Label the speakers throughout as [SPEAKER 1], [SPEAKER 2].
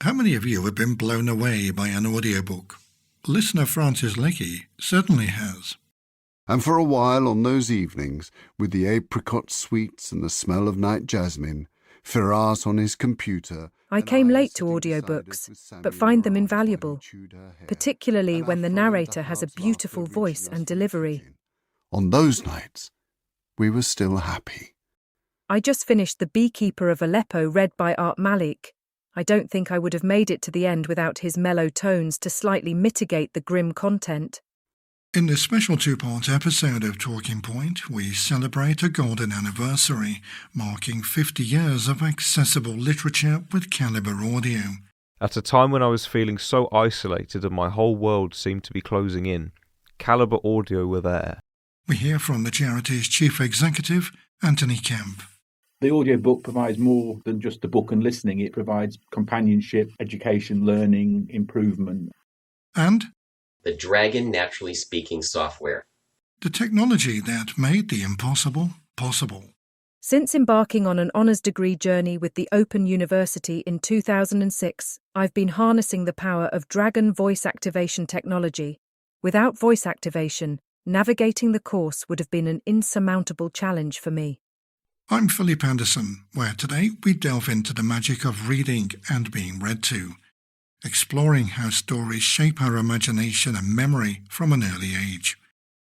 [SPEAKER 1] How many of you have been blown away by an audiobook? Listener Francis Leckie certainly has.
[SPEAKER 2] And for a while on those evenings, with the apricot sweets and the smell of night jasmine, Firas on his computer...
[SPEAKER 3] I came late to audiobooks, but find them invaluable, particularly when the narrator has a beautiful voice and delivery.
[SPEAKER 2] On those nights, we were still happy.
[SPEAKER 3] I just finished The Beekeeper of Aleppo read by Art Malik. I don't think I would have made it to the end without his mellow tones to slightly mitigate the grim content.
[SPEAKER 1] In this special two-part episode of Talking Point, we celebrate a golden anniversary, marking 50 years of accessible literature with Calibre Audio.
[SPEAKER 4] At a time when I was feeling so isolated and my whole world seemed to be closing in, Calibre Audio were there.
[SPEAKER 1] We hear from the charity's chief executive, Anthony Kemp.
[SPEAKER 5] The audiobook provides more than just a book and listening. It provides companionship, education, learning, improvement.
[SPEAKER 1] And
[SPEAKER 6] the Dragon Naturally Speaking software.
[SPEAKER 1] The technology that made the impossible possible.
[SPEAKER 3] Since embarking on an honours degree journey with the Open University in 2006, I've been harnessing the power of Dragon voice activation technology. Without voice activation, navigating the course would have been an insurmountable challenge for me.
[SPEAKER 1] I'm Philip Anderson, where today we delve into the magic of reading and being read to, exploring how stories shape our imagination and memory from an early age.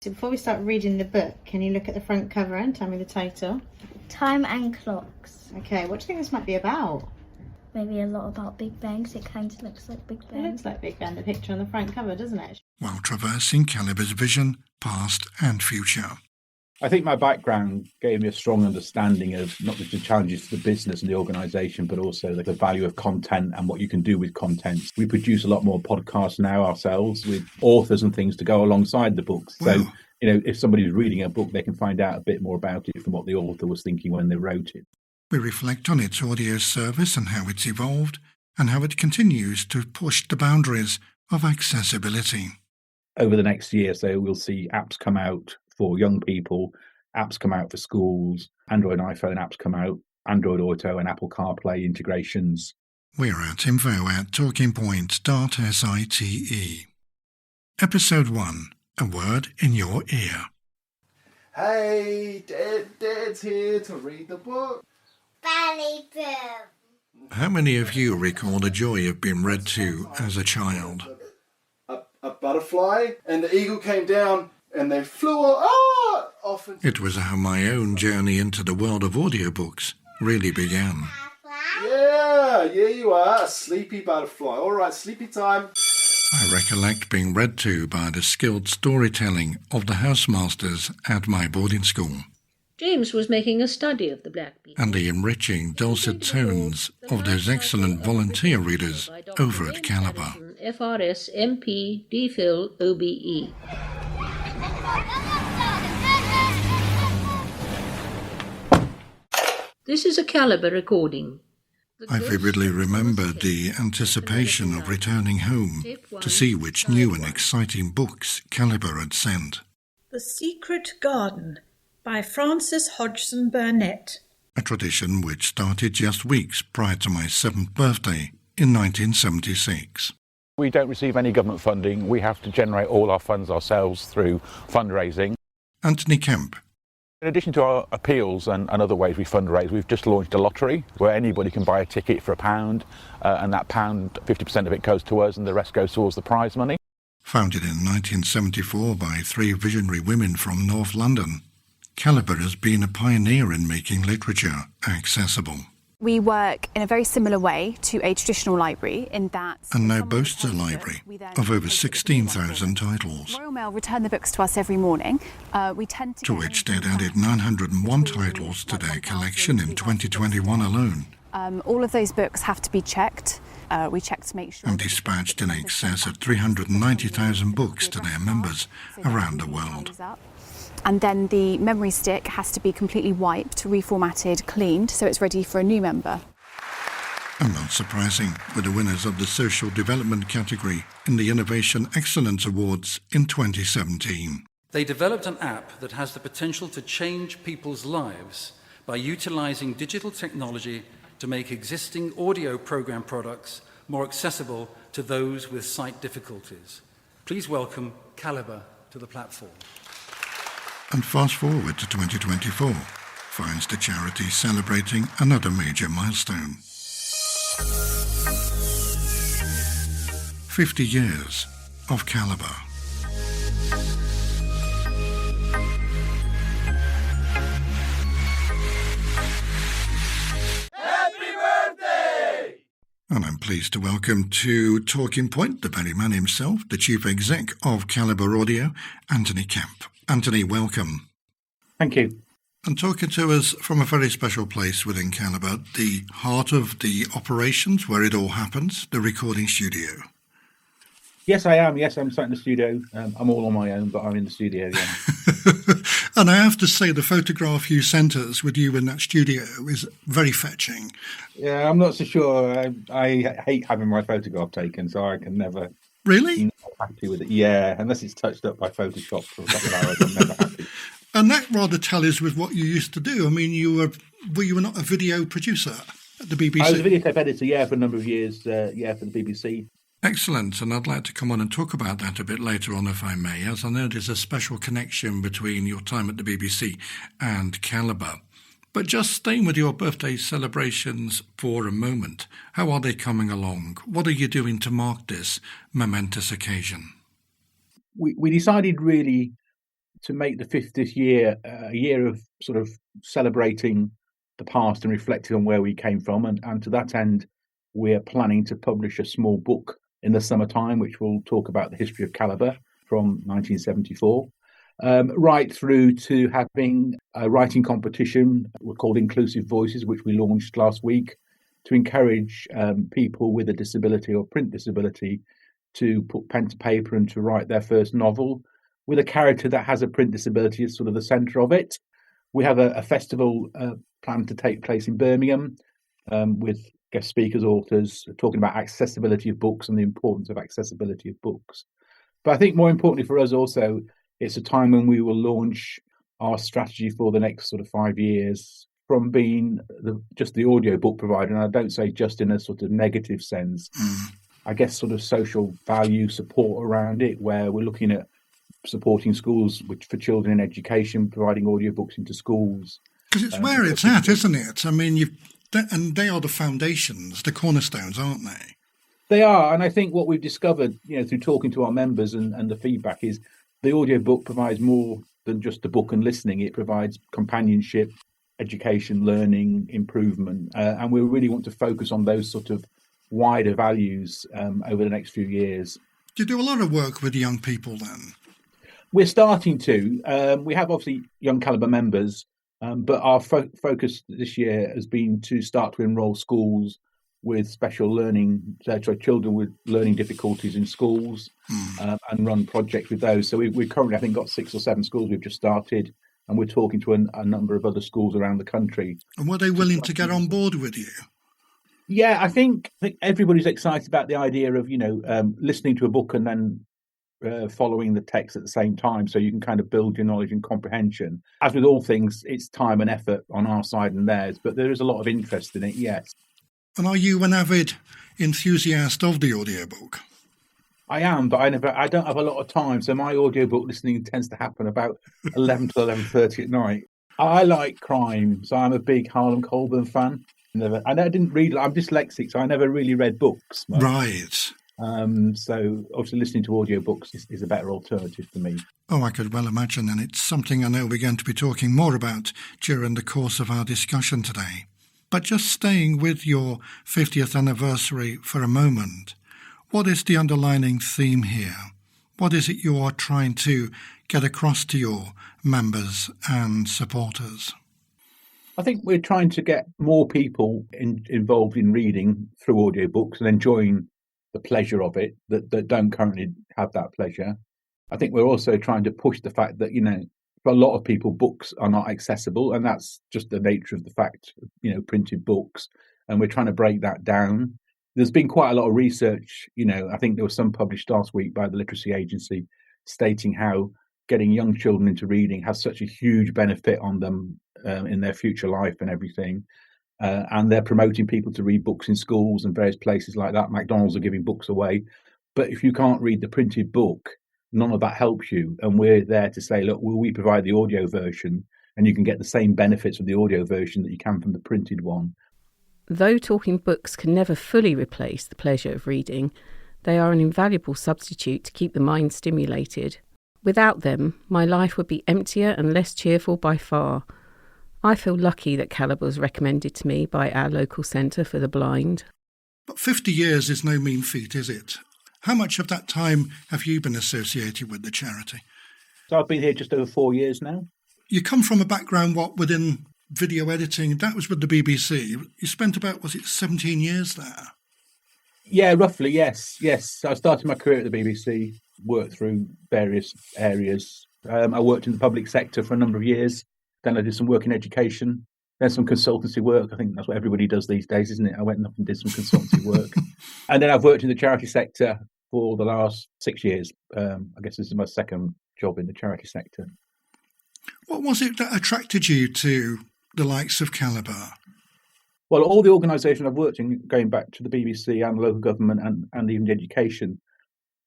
[SPEAKER 7] So before we start reading the book, can you look at the front cover and tell me the title?
[SPEAKER 8] Time and Clocks.
[SPEAKER 7] Okay, what do you think this might be about?
[SPEAKER 8] Maybe a lot about Big Bangs. It kind of looks like Big Bang.
[SPEAKER 7] It looks like Big Bang, the picture on the front cover, doesn't it?
[SPEAKER 1] While traversing Calibre's vision, past and future.
[SPEAKER 5] I think my background gave me a strong understanding of not just the challenges to the business and the organisation, but also the value of content and what you can do with content. We produce a lot more podcasts now ourselves with authors and things to go alongside the books.
[SPEAKER 1] Wow.
[SPEAKER 5] So, if somebody's reading a book, they can find out a bit more about it from what the author was thinking when they wrote it.
[SPEAKER 1] We reflect on its audio service and how it's evolved, and how it continues to push the boundaries of accessibility.
[SPEAKER 5] Over the next year, so we'll see apps come out for young people, apps come out for schools, Android and iPhone apps come out, Android Auto and Apple CarPlay integrations.
[SPEAKER 1] We're at info at talkingpoint.site. Episode 1, A Word in Your Ear.
[SPEAKER 9] Hey, Dad's here to read the book.
[SPEAKER 10] Belly boom.
[SPEAKER 1] How many of you recall the joy of being read to as a child?
[SPEAKER 9] A butterfly, and the eagle came down, and they flew off.
[SPEAKER 1] It was how my own journey into the world of audiobooks really began.
[SPEAKER 9] Yeah, you are, a sleepy butterfly. All right, sleepy time.
[SPEAKER 1] I recollect being read to by the skilled storytelling of the housemasters at my boarding school.
[SPEAKER 11] James was making a study of the black people.
[SPEAKER 1] And the enriching dulcet tones of those excellent volunteer readers over at Calibre.
[SPEAKER 11] FRS, MP, DPhil, OBE. This is a Calibre recording.
[SPEAKER 1] I vividly remember the anticipation of returning home to see which new and exciting books Calibre had sent.
[SPEAKER 12] The Secret Garden by Frances Hodgson Burnett.
[SPEAKER 1] A tradition which started just weeks prior to my 7th birthday in 1976.
[SPEAKER 13] We don't receive any government funding. We have to generate all our funds ourselves through fundraising.
[SPEAKER 1] Anthony Kemp.
[SPEAKER 13] In addition to our appeals and other ways we fundraise, we've just launched a lottery where anybody can buy a ticket for £1, and that pound, 50% of it goes to us and the rest goes towards the prize money.
[SPEAKER 1] Founded in 1974 by 3 visionary women from North London, Calibre has been a pioneer in making literature accessible.
[SPEAKER 14] We work in a very similar way to a traditional library in that...
[SPEAKER 1] And now boasts a library of over 16,000 titles.
[SPEAKER 14] Royal Mail return the books to us every morning. We tend
[SPEAKER 1] to which they'd added 901 titles to their collection in 2021 alone.
[SPEAKER 14] All of those books have to be checked. We check to make sure...
[SPEAKER 1] And dispatched in excess of 390,000 books to their members around the world.
[SPEAKER 14] And then the memory stick has to be completely wiped, reformatted, cleaned, so it's ready for a new member.
[SPEAKER 1] And not surprising, with the winners of the Social Development category in the Innovation Excellence Awards in 2017.
[SPEAKER 15] They developed an app that has the potential to change people's lives by utilising digital technology to make existing audio program products more accessible to those with sight difficulties. Please welcome Calibre to the platform.
[SPEAKER 1] And fast forward to 2024, finds the charity celebrating another major milestone. 50 years of Calibre. And I'm pleased to welcome to Talking Point the very man himself, the Chief Exec of Calibre Audio, Anthony Kemp. Anthony, welcome.
[SPEAKER 5] Thank you.
[SPEAKER 1] And talking to us from a very special place within Calibre, the heart of the operations, where it all happens, the recording studio.
[SPEAKER 5] Yes, I am. Yes, I'm sat in the studio. I'm all on my own, but I'm in the studio, yeah.
[SPEAKER 1] And I have to say, the photograph you sent us with you in that studio is very fetching.
[SPEAKER 5] Yeah, I'm not so sure. I hate having my photograph taken, so I can never...
[SPEAKER 1] Really?
[SPEAKER 5] Not happy with it. Yeah, unless it's touched up by Photoshop for a couple of hours, I'm never happy.
[SPEAKER 1] And that rather tallies with what you used to do. I mean, you were not a video producer at the BBC?
[SPEAKER 5] I was a videotape editor, yeah, for a number of years, for the BBC.
[SPEAKER 1] Excellent, and I'd like to come on and talk about that a bit later on, if I may, as I know there's a special connection between your time at the BBC and Calibre. But just staying with your birthday celebrations for a moment, how are they coming along? What are you doing to mark this momentous occasion?
[SPEAKER 5] We decided really to make the 50th year a year of sort of celebrating the past and reflecting on where we came from. And to that end, we're planning to publish a small book in the summertime, which will talk about the history of Calibre from 1974, right through to having a writing competition called Inclusive Voices, which we launched last week, to encourage people with a disability or print disability to put pen to paper and to write their first novel with a character that has a print disability as sort of the centre of it. We have a festival planned to take place in Birmingham with guest speakers, authors, talking about accessibility of books and the importance of accessibility of books. But I think more importantly for us also, it's a time when we will launch our strategy for the next sort of 5 years from being just the audiobook provider. And I don't say just in a sort of negative sense. I guess sort of social value support around it, where we're looking at supporting schools for children in education, providing audiobooks into schools.
[SPEAKER 1] Because it's where it's at, isn't it? I mean, and they are the foundations, the cornerstones, aren't they?
[SPEAKER 5] They are, and I think what we've discovered, through talking to our members and the feedback is the audiobook provides more than just the book and listening. It provides companionship, education, learning, improvement, and we really want to focus on those sort of wider values over the next few years.
[SPEAKER 1] Do you do a lot of work with young people then?
[SPEAKER 5] We're starting to. We have obviously young Calibre members, but our focus this year has been to start to enrol schools with special learning, children with learning difficulties in schools, and run projects with those. So we currently, I think, got 6 or 7 schools we've just started, and we're talking to a number of other schools around the country.
[SPEAKER 1] And were they willing to get on board with you?
[SPEAKER 5] Yeah, I think everybody's excited about the idea of, listening to a book and then following the text at the same time, so you can kind of build your knowledge and comprehension. As with all things, it's time and effort on our side and theirs, but there is a lot of interest in it, yes.
[SPEAKER 1] And are you an avid enthusiast of the audiobook?
[SPEAKER 5] I am, but I don't have a lot of time, so my audiobook listening tends to happen about 11 to 11:30 at night. I like crime, so I'm a big Harlan Coben fan. I didn't read. I'm dyslexic, so I never really read books.
[SPEAKER 1] Right.
[SPEAKER 5] So obviously listening to audiobooks is a better alternative for me.
[SPEAKER 1] Oh, I could well imagine, and it's something I know we're going to be talking more about during the course of our discussion today. But just staying with your 50th anniversary for a moment, what is the underlying theme here? What is it you are trying to get across to your members and supporters?
[SPEAKER 5] I think we're trying to get more people involved in reading through audiobooks and enjoying the pleasure of it that don't currently have that pleasure. I think we're also trying to push the fact that, for a lot of people, books are not accessible, and that's just the nature of the fact, printed books. And we're trying to break that down. There's been quite a lot of research, I think there was some published last week by the Literacy Agency stating how getting young children into reading has such a huge benefit on them in their future life and everything. and they're promoting people to read books in schools and various places like that. McDonald's are giving books away. But if you can't read the printed book, none of that helps you. And we're there to say, look, will we provide the audio version, and you can get the same benefits of the audio version that you can from the printed one.
[SPEAKER 16] Though talking books can never fully replace the pleasure of reading, they are an invaluable substitute to keep the mind stimulated. Without them, my life would be emptier and less cheerful by far. I feel lucky that Calibre was recommended to me by our local centre for the blind.
[SPEAKER 1] But 50 years is no mean feat, is it? How much of that time have you been associated with the charity?
[SPEAKER 5] So I've been here just over 4 years now.
[SPEAKER 1] You come from a background, within video editing? That was with the BBC. You spent about, 17 years there?
[SPEAKER 5] Yeah, roughly, yes. I started my career at the BBC, worked through various areas. I worked in the public sector for a number of years. Then I did some work in education, then some consultancy work. I think that's what everybody does these days, isn't it? I went up and did some consultancy work. And then I've worked in the charity sector for the last 6 years. I guess this is my second job in the charity sector.
[SPEAKER 1] What was it that attracted you to the likes of Calibre?
[SPEAKER 5] Well, all the organisations I've worked in, going back to the BBC and local government and even education,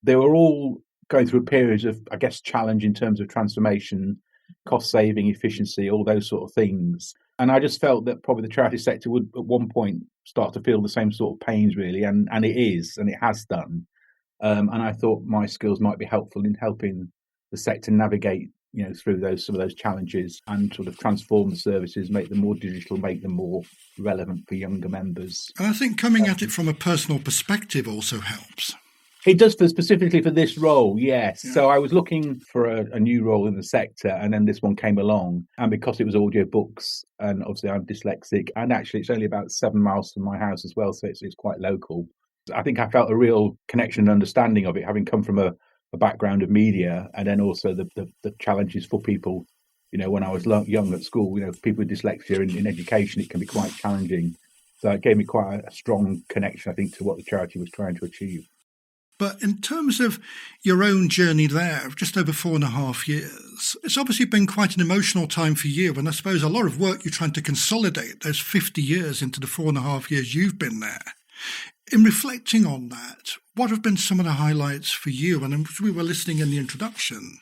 [SPEAKER 5] they were all going through periods of, I guess, challenge in terms of transformation, cost saving, efficiency, all those sort of things. And I just felt that probably the charity sector would at one point start to feel the same sort of pains, really, and it is, and it has done. And I thought my skills might be helpful in helping the sector navigate, through some of those challenges and sort of transform the services, make them more digital, make them more relevant for younger members.
[SPEAKER 1] And I think coming at it from a personal perspective also helps.
[SPEAKER 5] It does, specifically for this role, yes. Yeah. So I was looking for a new role in the sector, and then this one came along. And because it was audiobooks, and obviously I'm dyslexic, and actually it's only about 7 miles from my house as well, so it's quite local. I think I felt a real connection and understanding of it, having come from a background of media, and then also the challenges for people. When I was young at school, people with dyslexia in education, it can be quite challenging. So it gave me quite a strong connection, I think, to what the charity was trying to achieve.
[SPEAKER 1] But in terms of your own journey there, of just over 4.5 years, it's obviously been quite an emotional time for you. And I suppose a lot of work you're trying to consolidate those 50 years into the 4.5 years you've been there. In reflecting on that, what have been some of the highlights for you? And as we were listening in the introduction,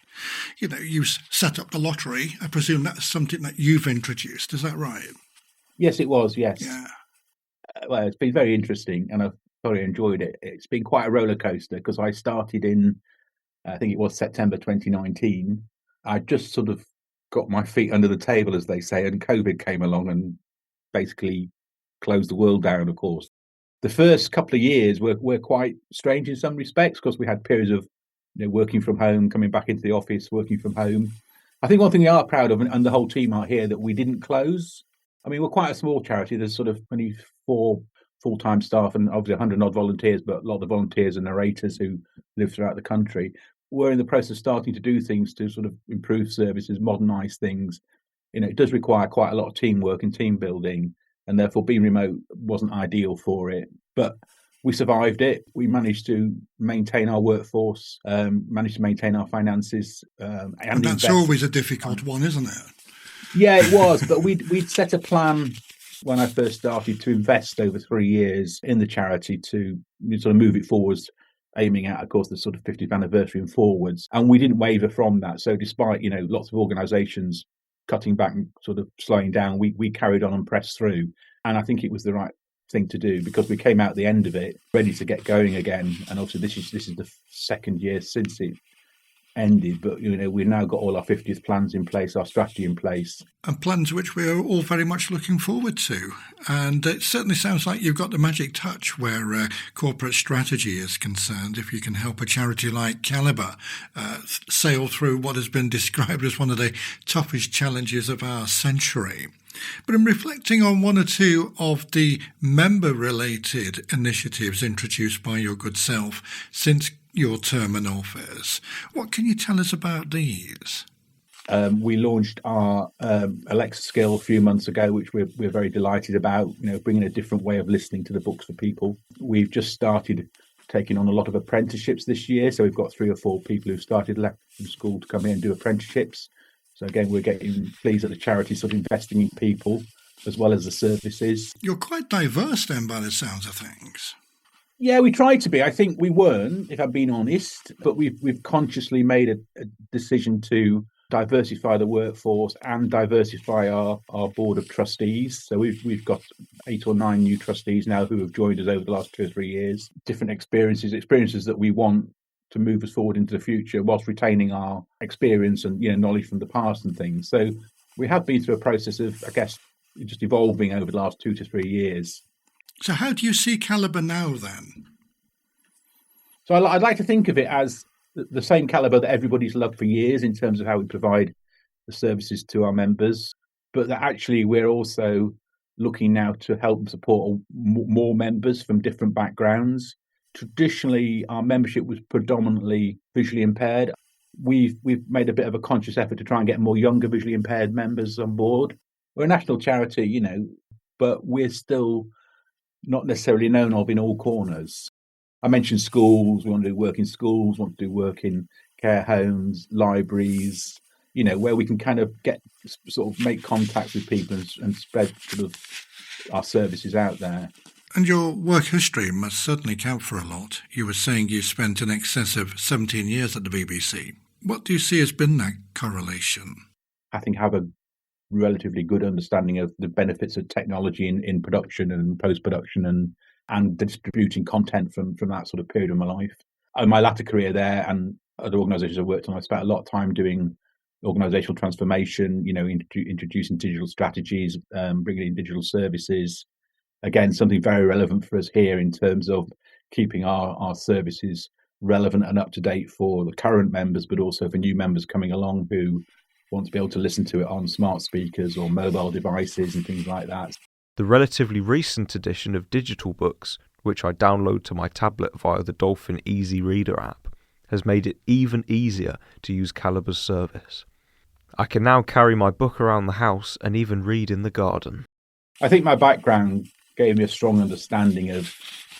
[SPEAKER 1] you set up the lottery. I presume that's something that you've introduced. Is that right?
[SPEAKER 5] Yes, it was, yes.
[SPEAKER 1] Yeah.
[SPEAKER 5] Well, it's been very interesting, and I've thoroughly enjoyed it. It's been quite a roller coaster because I started in, I think it was September 2019. I just sort of got my feet under the table, as they say, and COVID came along and basically closed the world down, of course. The first couple of years were quite strange in some respects because we had periods of working from home, coming back into the office, working from home. I think one thing we are proud of, and the whole team are here, that we didn't close. I mean, we're quite a small charity. There's sort of only 4 full-time staff and obviously 100-odd volunteers, but a lot of the volunteers and narrators who live throughout the country. We're in the process of starting to do things to sort of improve services, modernise things. It does require quite a lot of teamwork and team building, and therefore being remote wasn't ideal for it. But we survived it. We managed to maintain our workforce, managed to maintain our finances.
[SPEAKER 1] And that's always a difficult one, isn't it?
[SPEAKER 5] Yeah, it was. But we'd set a plan when I first started to invest over 3 years in the charity to sort of move it forwards, aiming at, of course, the sort of 50th anniversary and forwards. And we didn't waver from that. So despite, lots of organisations cutting back and sort of slowing down, we carried on and pressed through. And I think it was the right thing to do because we came out the end of it ready to get going again. And obviously this is the second year since it ended, but we've now got all our 50th plans in place, our strategy in place,
[SPEAKER 1] and plans which we're all very much looking forward to. And it certainly sounds like you've got the magic touch where corporate strategy is concerned. If you can help a charity like Calibre sail through what has been described as one of the toughest challenges of our century. But in reflecting on one or two of the member-related initiatives introduced by your good self since your term in office, what can you tell us about these?
[SPEAKER 5] We launched our Alexa skill a few months ago, which we're very delighted about, bringing a different way of listening to the books for people. We've just started taking on a lot of apprenticeships this year. So we've got 3 or 4 people who've started left from school to come in and do apprenticeships. So again, we're getting pleased that the charity is sort of investing in people. as well as the services.
[SPEAKER 1] You're quite diverse then, by the sounds of things.
[SPEAKER 5] Yeah, we tried to be. I think we weren't, if I'm being honest, but we've consciously made a decision to diversify the workforce and diversify our board of trustees. So we've got 8 or 9 new trustees now who have joined us over the last 2 or 3 years. Different experiences that we want to move us forward into the future, whilst retaining our experience and knowledge from the past and things. So we have been through a process of, I guess, just evolving over the last 2 to 3 years.
[SPEAKER 1] So how do you see Calibre now then?
[SPEAKER 5] So I'd like to think of it as the same Calibre that everybody's loved for years in terms of how we provide the services to our members, but that actually we're also looking now to help support more members from different backgrounds. Traditionally, our membership was predominantly visually impaired. We've made a bit of a conscious effort to try and get more younger visually impaired members on board. We're a national charity, but we're still not necessarily known of in all corners. I mentioned schools. We want to do work in schools, want to do work in care homes, libraries, where we can kind of make contact with people and spread sort of our services out there.
[SPEAKER 1] And your work history must certainly count for a lot. You were saying you spent in excess of 17 years at the BBC. What do you see has been that correlation?
[SPEAKER 5] I think I have a relatively good understanding of the benefits of technology in production and post-production and distributing content from that sort of period of my life. In my latter career there and other organisations I've worked on, I spent a lot of time doing organisational transformation, introducing digital strategies, bringing in digital services. Again, something very relevant for us here in terms of keeping our services relevant and up to date for the current members, but also for new members coming along who want to be able to listen to it on smart speakers or mobile devices and things like that.
[SPEAKER 4] The relatively recent edition of digital books, which I download to my tablet via the Dolphin Easy Reader app, has made it even easier to use Calibre's service. I can now carry my book around the house and even read in the garden.
[SPEAKER 5] I think my background gave me a strong understanding of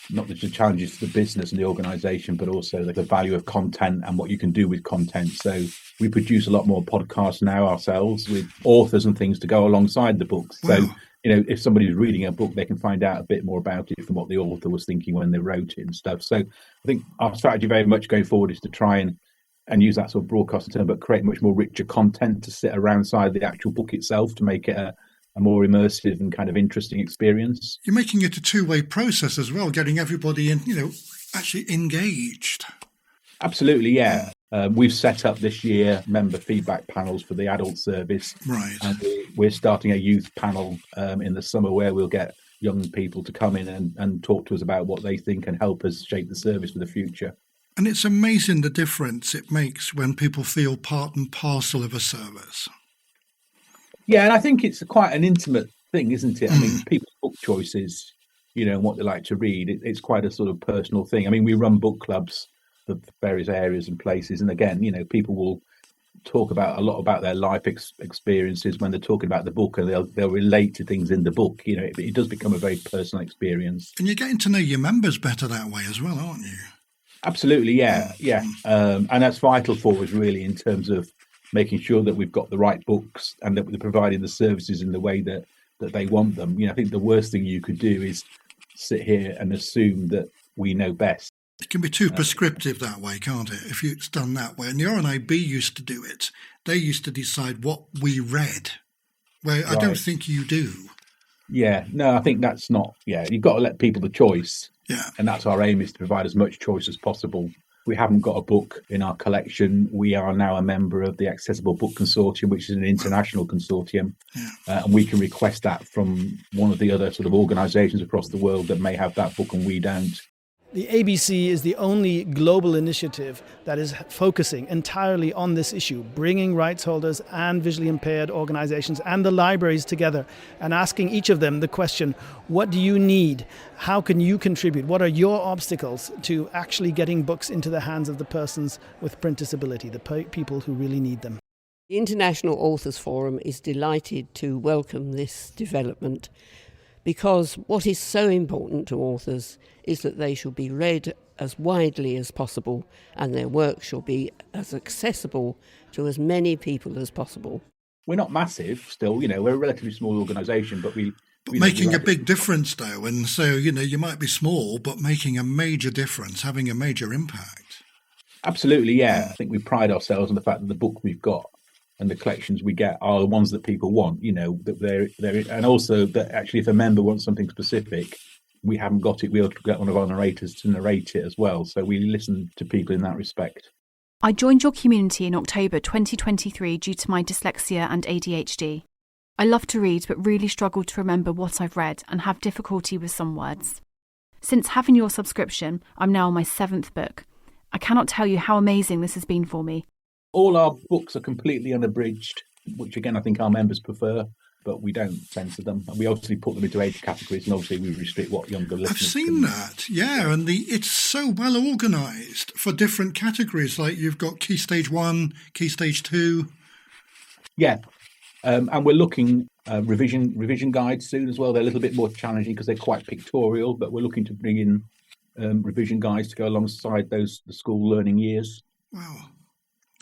[SPEAKER 5] not just the challenges to the business and the organisation, but also the value of content and what you can do with content. So we produce a lot more podcasts now ourselves with authors and things to go alongside the books. Wow. So, if somebody's reading a book, they can find out a bit more about it from what the author was thinking when they wrote it and stuff. So I think our strategy very much going forward is to try and use that sort of broadcast term, but create much more richer content to sit alongside the actual book itself to make it a more immersive and kind of interesting experience.
[SPEAKER 1] You're making it a two-way process as well, getting everybody in, actually engaged.
[SPEAKER 5] Absolutely, yeah. We've set up this year member feedback panels for the adult service.
[SPEAKER 1] Right.
[SPEAKER 5] And we're starting a youth panel in the summer where we'll get young people to come in and talk to us about what they think and help us shape the service for the future.
[SPEAKER 1] And it's amazing the difference it makes when people feel part and parcel of a service.
[SPEAKER 5] Yeah, and I think it's quite an intimate thing, isn't it? I mean, people's book choices, and what they like to read, it's quite a sort of personal thing. I mean, we run book clubs for various areas and places. And again, people will talk about a lot about their life experiences when they're talking about the book, and they'll relate to things in the book. It does become a very personal experience.
[SPEAKER 1] And you're getting to know your members better that way as well, aren't you?
[SPEAKER 5] Absolutely, yeah. And that's vital for us, really, in terms of making sure that we've got the right books and that we're providing the services in the way that they want them. I think the worst thing you could do is sit here and assume that we know best.
[SPEAKER 1] It can be too prescriptive that way, can't it? If it's done that way. And the RNIB used to do it. They used to decide what we read, where right. I don't think you do.
[SPEAKER 5] Yeah, no, I think that's not, you've got to let people the choice.
[SPEAKER 1] Yeah.
[SPEAKER 5] And that's our aim, is to provide as much choice as possible. We haven't got a book in our collection. We are now a member of the Accessible Book Consortium, which is an international consortium.
[SPEAKER 1] Yeah.
[SPEAKER 5] And we can request that from one of the other sort of organisations across the world that may have that book and we don't.
[SPEAKER 17] The ABC is the only global initiative that is focusing entirely on this issue, bringing rights holders and visually impaired organisations and the libraries together and asking each of them the question, what do you need? How can you contribute? What are your obstacles to actually getting books into the hands of the persons with print disability, the people who really need them?
[SPEAKER 18] The International Authors Forum is delighted to welcome this development, because what is so important to authors is that they shall be read as widely as possible and their work shall be as accessible to as many people as possible.
[SPEAKER 5] We're not massive still, we're a relatively small organisation, but
[SPEAKER 1] making a big difference, though. And so, you might be small, but making a major difference, having a major impact.
[SPEAKER 5] Absolutely, yeah. I think we pride ourselves on the fact that the book we've got and the collections we get are the ones that people want, that they're, and also that actually if a member wants something specific, we haven't got it, we'll get one of our narrators to narrate it as well. So we listen to people in that respect.
[SPEAKER 14] I joined your community in October 2023 due to my dyslexia and ADHD. I love to read but really struggle to remember what I've read and have difficulty with some words. Since having your subscription, I'm now on my 7th book. I cannot tell you how amazing this has been for me.
[SPEAKER 5] All our books are completely unabridged, which again I think our members prefer, but we don't censor them. And we obviously put them into age categories, and obviously we restrict what younger listeners
[SPEAKER 1] I've seen that, yeah, and it's so well organised for different categories, like you've got Key Stage 1, Key Stage 2.
[SPEAKER 5] Yeah, and we're looking revision guides soon as well. They're a little bit more challenging because they're quite pictorial, but we're looking to bring in revision guides to go alongside the school learning years.
[SPEAKER 1] Wow.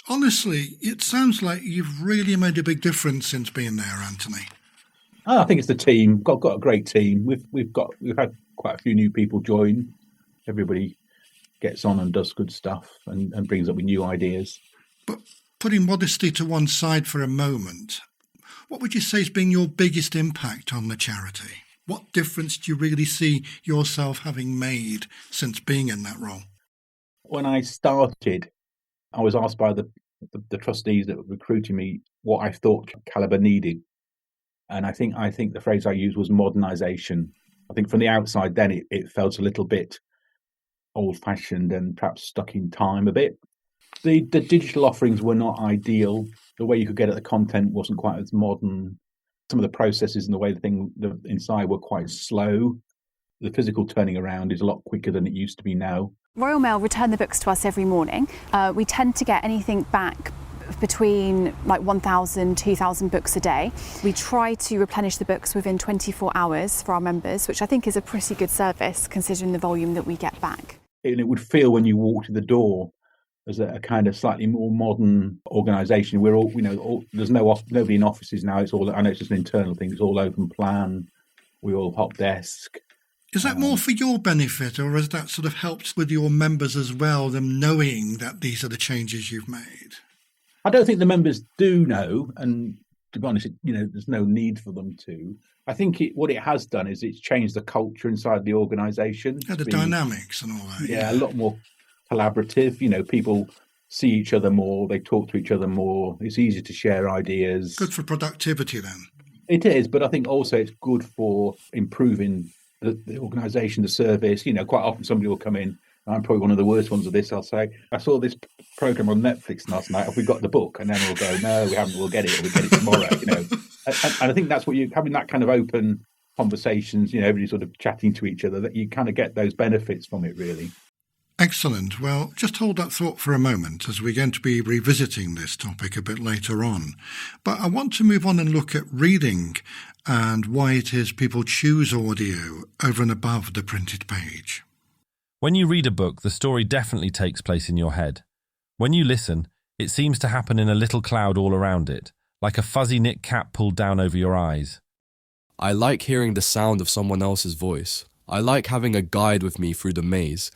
[SPEAKER 1] Honestly, it sounds like you've really made a big difference since being there, Anthony.
[SPEAKER 5] I think it's the team. Got a great team. We've had quite a few new people join. Everybody gets on and does good stuff and brings up with new ideas.
[SPEAKER 1] But putting modesty to one side for a moment, what would you say has been your biggest impact on the charity? What difference do you really see yourself having made since being in that role?
[SPEAKER 5] When I started, I was asked by the trustees that were recruiting me what I thought Calibre needed. And I think the phrase I used was modernisation. I think from the outside then it felt a little bit old-fashioned and perhaps stuck in time a bit. The digital offerings were not ideal. The way you could get at the content wasn't quite as modern. Some of the processes and the way the inside were quite slow. The physical turning around is a lot quicker than it used to be now.
[SPEAKER 14] Royal Mail return the books to us every morning. We tend to get anything back between like 1,000, 2,000 books a day. We try to replenish the books within 24 hours for our members, which I think is a pretty good service considering the volume that we get back.
[SPEAKER 5] And it would feel when you walk to the door as a kind of slightly more modern organisation. We're all, there's nobody in offices now. It's all, I know it's just an internal thing. It's all open plan. We all hot desk.
[SPEAKER 1] Is that more for your benefit, or has that sort of helped with your members as well, them knowing that these are the changes you've made?
[SPEAKER 5] I don't think the members do know, and to be honest, there's no need for them to. I think what it has done is it's changed the culture inside the organisation.
[SPEAKER 1] Yeah, the dynamics and all that.
[SPEAKER 5] Yeah, a lot more collaborative. People see each other more, they talk to each other more. It's easier to share ideas.
[SPEAKER 1] Good for productivity then.
[SPEAKER 5] It is, but I think also it's good for improving the organisation, the service. Quite often somebody will come in, I'm probably one of the worst ones of this, I'll say, I saw this programme on Netflix last night, have we got the book? And then we'll go, no, we haven't, we'll get it, or we'll get it tomorrow, And I think that's what having that kind of open conversations, everybody sort of chatting to each other, that you kind of get those benefits from it, really.
[SPEAKER 1] Excellent. Well, just hold that thought for a moment, as we're going to be revisiting this topic a bit later on. But I want to move on and look at reading and why it is people choose audio over and above the printed page.
[SPEAKER 19] When you read a book, the story definitely takes place in your head. When you listen, it seems to happen in a little cloud all around it, like a fuzzy knit cap pulled down over your eyes.
[SPEAKER 20] I like hearing the sound of someone else's voice. I like having a guide with me through the maze.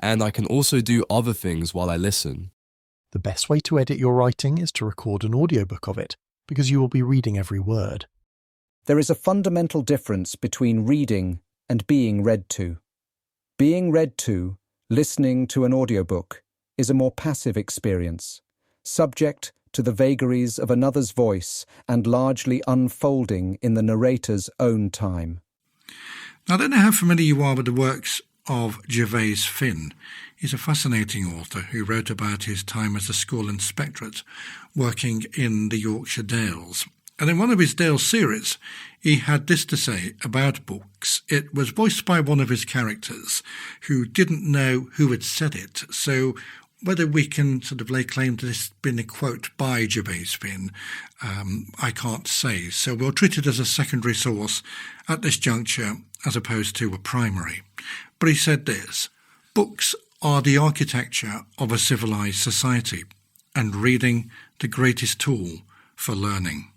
[SPEAKER 20] And I can also do other things while I listen.
[SPEAKER 21] The best way to edit your writing is to record an audiobook of it, because you will be reading every word.
[SPEAKER 22] There is a fundamental difference between reading and being read to. Being read to, listening to an audiobook, is a more passive experience, subject to the vagaries of another's voice and largely unfolding in the narrator's own time.
[SPEAKER 1] Now, I don't know how familiar you are with the works of Gervais Finn. He's a fascinating author who wrote about his time as a school inspectorate working in the Yorkshire Dales. And in one of his Dales series, he had this to say about books. It was voiced by one of his characters who didn't know who had said it. So whether we can sort of lay claim to this being a quote by Gervais Finn, I can't say. So we'll treat it as a secondary source at this juncture as opposed to a primary. But he said this: books are the architecture of a civilized society, and reading the greatest tool for learning.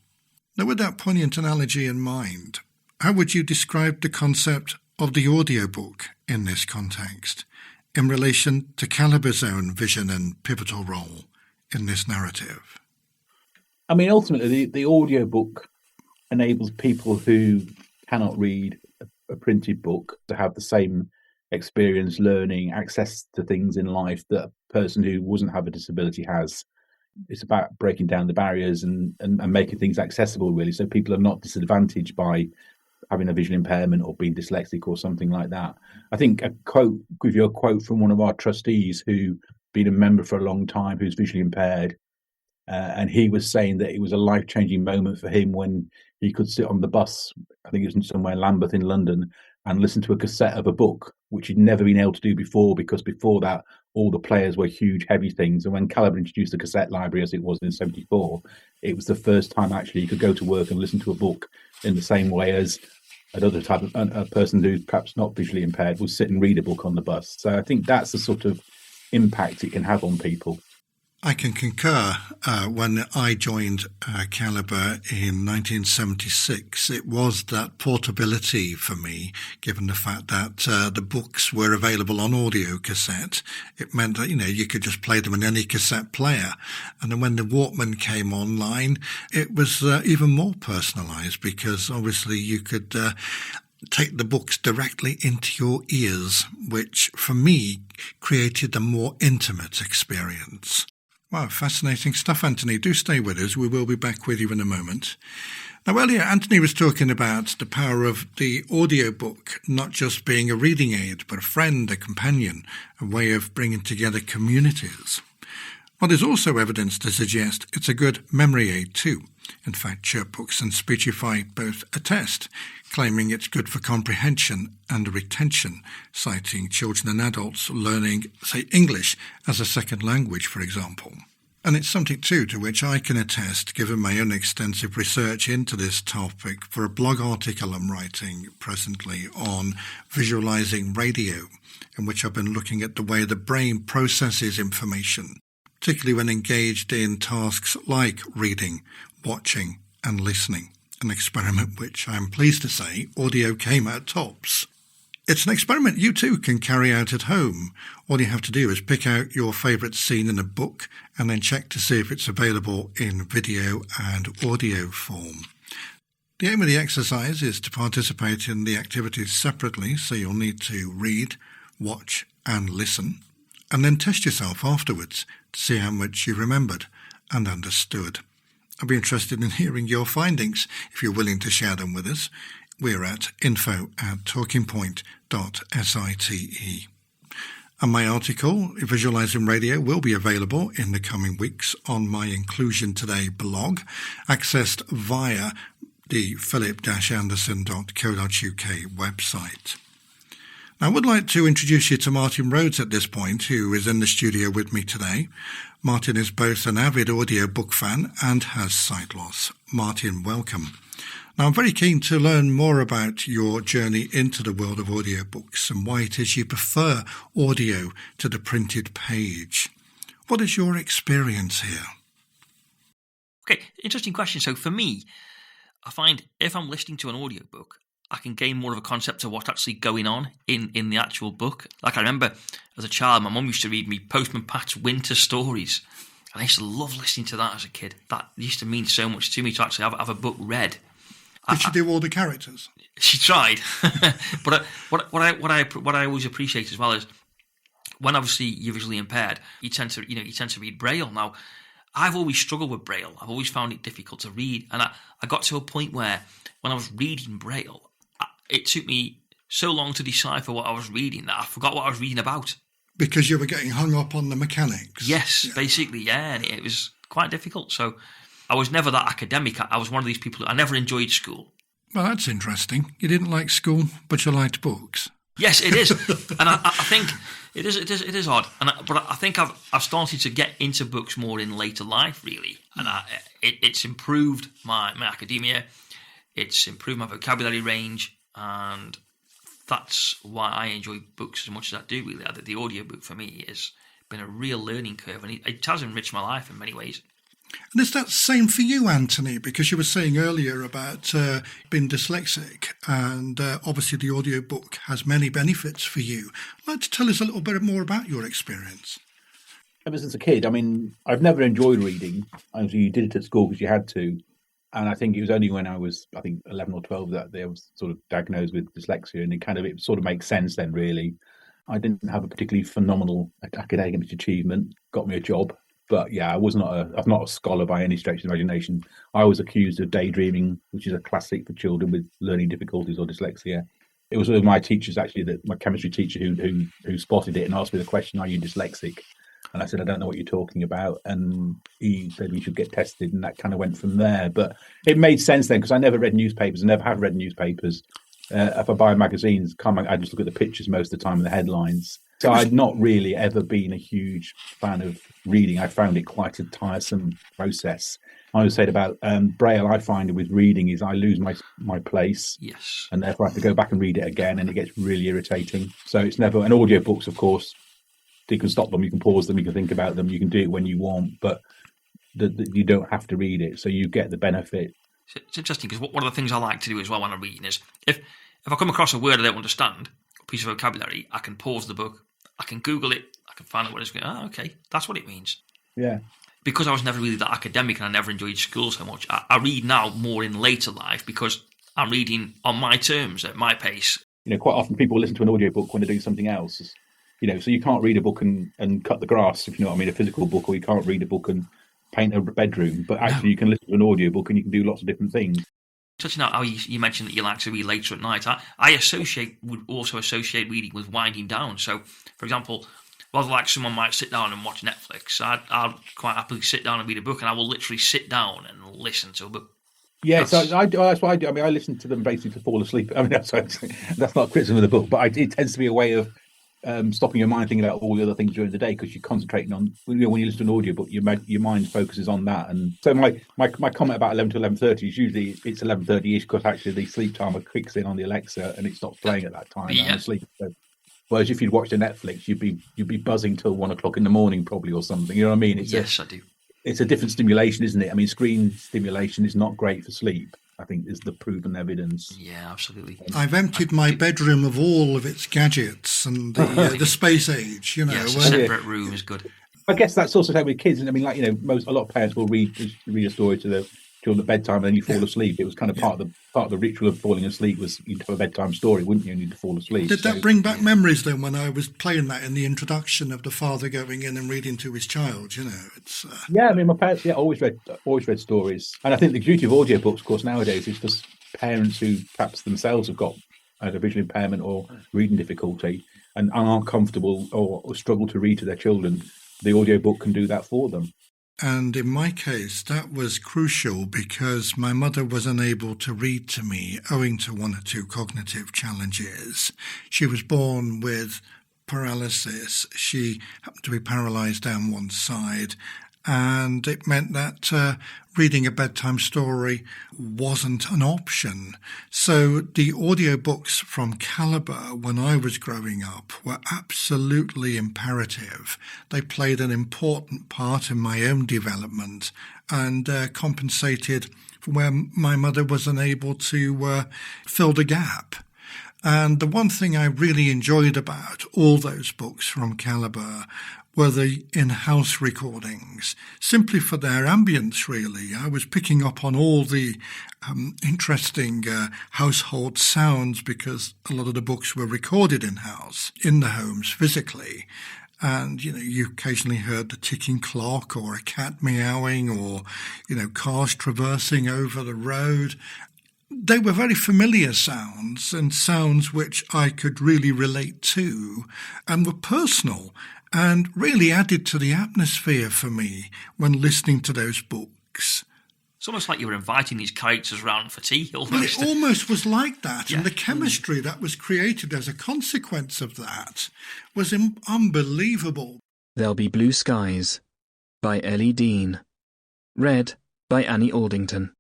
[SPEAKER 1] Now, with that poignant analogy in mind, how would you describe the concept of the audiobook in this context, in relation to Calibre's own vision and pivotal role in this narrative?
[SPEAKER 5] I mean, ultimately, the audiobook enables people who cannot read a printed book to have the same experience, learning, access to things in life that a person who doesn't have a disability has. It's about breaking down the barriers and making things accessible, really, so people are not disadvantaged by having a visual impairment or being dyslexic or something like that. I think give you a quote from one of our trustees who's been a member for a long time, who's visually impaired, and he was saying that it was a life-changing moment for him when he could sit on the bus, I think it was somewhere in Lambeth in London, and listen to a cassette of a book, which he'd never been able to do before, because before that, all the players were huge, heavy things. And when Calibre introduced the cassette library, as it was in 1974, it was the first time actually you could go to work and listen to a book in the same way as another type of a person who's perhaps not visually impaired will sit and read a book on the bus. So I think that's the sort of impact it can have on people.
[SPEAKER 1] I can concur. When I joined Calibre in 1976, it was that portability for me, given the fact that the books were available on audio cassette. It meant that, you could just play them in any cassette player. And then when the Walkman came online, it was even more personalised, because obviously you could take the books directly into your ears, which for me created a more intimate experience. Wow, fascinating stuff, Anthony. Do stay with us. We will be back with you in a moment. Now, earlier, Anthony was talking about the power of the audiobook not just being a reading aid, but a friend, a companion, a way of bringing together communities. Well, there's also evidence to suggest it's a good memory aid too. In fact, Chirpbooks and Speechify both attest, claiming it's good for comprehension and retention, citing children and adults learning, say, English as a second language, for example. And it's something, too, to which I can attest, given my own extensive research into this topic for a blog article I'm writing presently on visualizing radio, in which I've been looking at the way the brain processes information, particularly when engaged in tasks like reading, watching and listening, an experiment which I'm pleased to say audio came out tops. It's an experiment you too can carry out at home. All you have to do is pick out your favourite scene in a book and then check to see if it's available in video and audio form. The aim of the exercise is to participate in the activities separately, so you'll need to read, watch and listen, and then test yourself afterwards to see how much you remembered and understood. I'd be interested in hearing your findings if you're willing to share them with us. We're at info@talkingpoint.site. And my article, Visualizing Radio, will be available in the coming weeks on my Inclusion Today blog, accessed via the philip-anderson.co.uk website. Now, I would like to introduce you to Martin Rhodes at this point, who is in the studio with me today. Martin is both an avid audiobook fan and has sight loss. Martin, welcome. Now, I'm very keen to learn more about your journey into the world of audiobooks and why it is you prefer audio to the printed page. What is your experience here?
[SPEAKER 2] Okay, interesting question. So for me, I find if I'm listening to an audiobook, I can gain more of a concept of what's actually going on in the actual book. Like I remember as a child, my mum used to read me Postman Pat's Winter Stories. And I used to love listening to that as a kid. That used to mean so much to me to actually have a book read.
[SPEAKER 1] Did she do all the characters?
[SPEAKER 2] She tried. But what I always appreciate as well is when obviously you're visually impaired, you tend to read Braille. Now, I've always struggled with Braille. I've always found it difficult to read. And I got to a point where when I was reading Braille, it took me so long to decipher what I was reading that I forgot what I was reading about.
[SPEAKER 1] Because you were getting hung up on the mechanics?
[SPEAKER 2] Yes, yeah. Basically, yeah. And it was quite difficult. So I was never that academic. I was one of these people I never enjoyed school.
[SPEAKER 1] Well, that's interesting. You didn't like school, but you liked books.
[SPEAKER 2] Yes, it is. And I think it is odd. But I think I've started to get into books more in later life, really. And it's improved my academia. It's improved my vocabulary range. And that's why I enjoy books as much as I do, really. The audiobook for me has been a real learning curve, and it has enriched my life in many ways.
[SPEAKER 1] And is that same for you, Anthony? Because you were saying earlier about being dyslexic, and obviously the audiobook has many benefits for you. I'd like to tell us a little bit more about your experience.
[SPEAKER 5] Ever since a kid, I mean, I've never enjoyed reading. Obviously, you did it at school because you had to. And I think it was only when I was, 11 or 12 that I was sort of diagnosed with dyslexia. And it sort of makes sense then, really. I didn't have a particularly phenomenal academic achievement, got me a job. But yeah, I'm not a scholar by any stretch of the imagination. I was accused of daydreaming, which is a classic for children with learning difficulties or dyslexia. It was one of my teachers, actually, my chemistry teacher, who spotted it and asked me the question, "Are you dyslexic?" And I said, "I don't know what you're talking about." And he said we should get tested, and that kind of went from there. But it made sense then, because I never read newspapers, I never have read newspapers. If I buy magazines, I just look at the pictures most of the time and the headlines. So I'd not really ever been a huge fan of reading. I found it quite a tiresome process. I would say about Braille, I find with reading is I lose my place.
[SPEAKER 2] Yes.
[SPEAKER 5] And therefore I have to go back and read it again, and it gets really irritating. So it's never, and audiobooks, of course, you can stop them, you can pause them, you can think about them, you can do it when you want, but you don't have to read it, so you get the benefit.
[SPEAKER 2] It's interesting because one of the things I like to do as well when I'm reading is if I come across a word I don't understand, a piece of vocabulary, I can pause the book, I can Google it, I can find out what it's going. Oh, okay, that's what it means.
[SPEAKER 5] Yeah. Because
[SPEAKER 2] I was never really that academic and I never enjoyed school so much, I read now more in later life because I'm reading on my terms, at my pace.
[SPEAKER 5] Quite often people listen to an audiobook when they're doing something else. So you can't read a book and cut the grass, if you know what I mean, a physical book, or you can't read a book and paint a bedroom. But actually, you can listen to an audiobook and you can do lots of different things.
[SPEAKER 2] Touching on how you mentioned that you like to read later at night, I would also associate reading with winding down. So, for example, rather like someone might sit down and watch Netflix, I'll quite happily sit down and read a book, and I will literally sit down and listen to a book.
[SPEAKER 5] Yeah, that's what I do. I mean, I listen to them basically to fall asleep. I mean, that's not criticism of the book, but it tends to be a way of stopping your mind thinking about all the other things during the day, because you're concentrating on, when you listen to an audiobook, your mind focuses on that. And so my comment about 11 to 11:30 is usually it's 11:30ish, because actually the sleep timer kicks in on the Alexa and it stops playing at that time. I'm asleep. So, whereas if you'd watched a Netflix, you'd be buzzing till 1 o'clock in the morning probably, or something. You know what I mean?
[SPEAKER 2] Yes, I do.
[SPEAKER 5] It's a different stimulation, isn't it? I mean, screen stimulation is not great for sleep, I think, is the proven evidence.
[SPEAKER 2] Yeah, absolutely.
[SPEAKER 1] I've emptied my bedroom of all of its gadgets and the space age,
[SPEAKER 2] Yes, a separate room is good.
[SPEAKER 5] I guess that's also the same with kids. I mean, a lot of parents will read a story to the children at bedtime and then you fall asleep. It was kind of part of the ritual of falling asleep was you'd have a bedtime story, wouldn't you? You need to fall asleep.
[SPEAKER 1] Did that bring back memories then when I was playing that in the introduction of the father going in and reading to his child? It's
[SPEAKER 5] yeah. I mean, my parents always read stories, and I think the beauty of audiobooks, of course, nowadays is for parents who perhaps themselves have got either visual impairment or reading difficulty and aren't comfortable or struggle to read to their children. The audiobook can do that for them.
[SPEAKER 1] And in my case, that was crucial because my mother was unable to read to me owing to 1 or 2 cognitive challenges. She was born with paralysis. She happened to be paralysed down one side, and it meant that reading a bedtime story wasn't an option. So the audiobooks from Calibre, when I was growing up, were absolutely imperative. They played an important part in my own development and compensated for where my mother was unable to fill the gap. And the one thing I really enjoyed about all those books from Calibre were the in-house recordings, simply for their ambience, really. I was picking up on all the interesting household sounds because a lot of the books were recorded in-house, in the homes, physically. And, you occasionally heard the ticking clock or a cat meowing or, cars traversing over the road. They were very familiar sounds and sounds which I could really relate to and were personal and really added to the atmosphere for me when listening to those books.
[SPEAKER 2] It's almost like you were inviting these characters around for tea.
[SPEAKER 1] Almost. Well, it almost was like that, and the chemistry that was created as a consequence of that was unbelievable.
[SPEAKER 3] There'll Be Blue Skies by Ellie Dean. Read by Annie Aldington.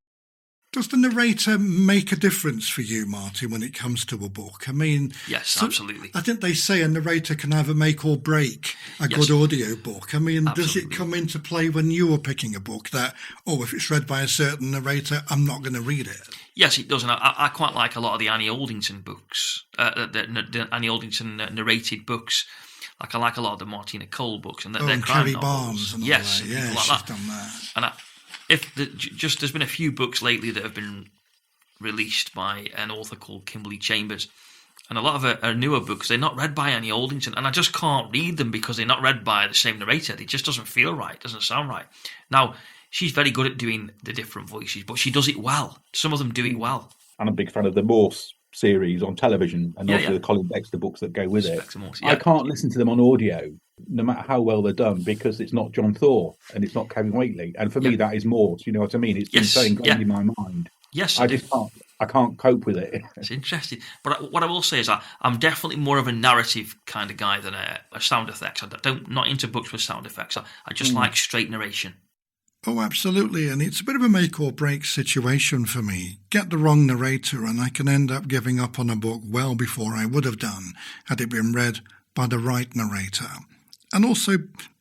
[SPEAKER 1] Does the narrator make a difference for you, Martin, when it comes to a book? I mean...
[SPEAKER 2] Yes, absolutely.
[SPEAKER 1] I think they say a narrator can either make or break a good audio book. I mean, does it come into play when you are picking a book that, if it's read by a certain narrator, I'm not going to read it?
[SPEAKER 2] Yes, it does. And I quite like a lot of the Annie Aldington books, the Annie Aldington narrated books. Like I like a lot of the Martina Cole books. And they're
[SPEAKER 1] Carrie
[SPEAKER 2] novels.
[SPEAKER 1] Barnes and all
[SPEAKER 2] yes,
[SPEAKER 1] that. Yeah,
[SPEAKER 2] like
[SPEAKER 1] she's
[SPEAKER 2] that.
[SPEAKER 1] done that.
[SPEAKER 2] And there's been a few books lately that have been released by an author called Kimberly Chambers, and a lot of her newer books, they're not read by Annie Aldington, and I just can't read them because they're not read by the same narrator. It just doesn't feel right, doesn't sound right. Now, she's very good at doing the different voices, but she does it well. Some of them do it well.
[SPEAKER 5] I'm a big fan of the Morse series on television, and also the Colin Dexter books that go with it. I can't listen to them on audio, no matter how well they're done, because it's not John Thor and it's not Kevin Whately. And for me, that is Morse. You know what I mean? It's been so ingrained in my mind.
[SPEAKER 2] Yes,
[SPEAKER 5] I can't cope with it.
[SPEAKER 2] It's interesting. But what I will say is I'm definitely more of a narrative kind of guy than a sound effects. Not into books with sound effects. I just like straight narration.
[SPEAKER 1] Oh, absolutely. And it's a bit of a make or break situation for me. Get the wrong narrator and I can end up giving up on a book well before I would have done had it been read by the right narrator. And also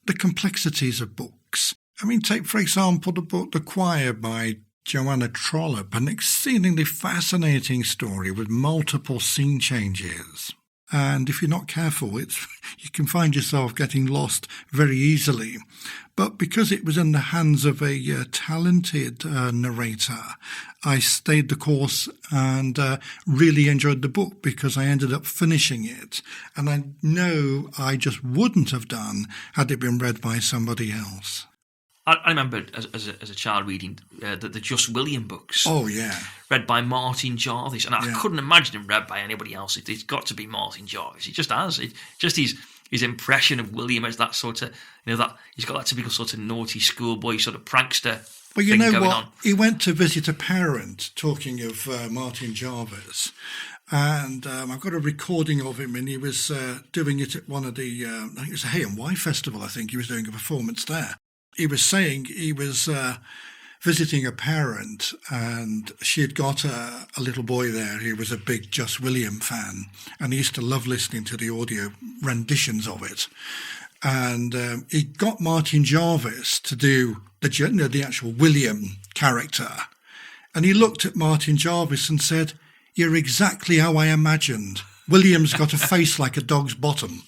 [SPEAKER 1] the complexities of books. I mean, take, for example, the book The Choir by Joanna Trollope, an exceedingly fascinating story with multiple scene changes. And if you're not careful, you can find yourself getting lost very easily. But because it was in the hands of a talented narrator, I stayed the course and really enjoyed the book because I ended up finishing it. And I know I just wouldn't have done had it been read by somebody else.
[SPEAKER 2] I remember as a child reading the Just William books.
[SPEAKER 1] Oh, yeah.
[SPEAKER 2] Read by Martin Jarvis. And I couldn't imagine him read by anybody else. It's got to be Martin Jarvis. It just has. Just his impression of William as that sort of, that he's got that typical sort of naughty schoolboy sort of prankster
[SPEAKER 1] Well,
[SPEAKER 2] thing going on.
[SPEAKER 1] He went to visit a parent, talking of Martin Jarvis. And I've got a recording of him, and he was doing it at one of the, I think it was a Hay&Y festival, I think he was doing a performance there. He was saying he was visiting a parent, and she had got a little boy there who was a big Just William fan, and he used to love listening to the audio renditions of it. And he got Martin Jarvis to do the actual William character. And he looked at Martin Jarvis and said, "You're exactly how I imagined. William's got a face like a dog's bottom."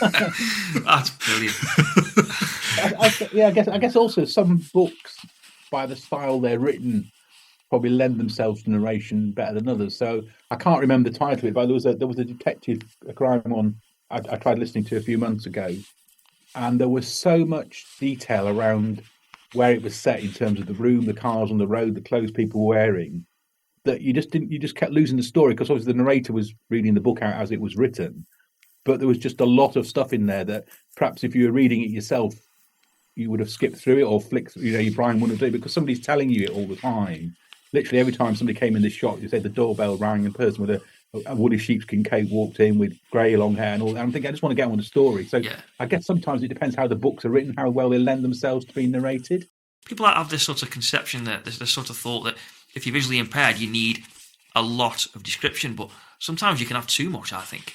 [SPEAKER 2] That's brilliant.
[SPEAKER 5] I guess also some books, by the style they're written, probably lend themselves to narration better than others. So I can't remember the title of it, but there was a detective, a crime one I tried listening to a few months ago, and there was so much detail around where it was set in terms of the room, the cars on the road, the clothes people were wearing, that you just kept losing the story, because obviously the narrator was reading the book out as it was written, but there was just a lot of stuff in there that perhaps if you were reading it yourself, you would have skipped through it or flicked, your brain wouldn't do, because somebody's telling you it all the time. Literally every time somebody came in this shop, you say the doorbell rang, and a person with a woolly sheepskin cape walked in with grey long hair and all that. I'm thinking, I just want to get on with the story. So I guess sometimes it depends how the books are written, how well they lend themselves to being narrated.
[SPEAKER 2] People have this sort of conception, that there's this sort of thought that if you're visually impaired, you need a lot of description, but sometimes you can have too much, I think.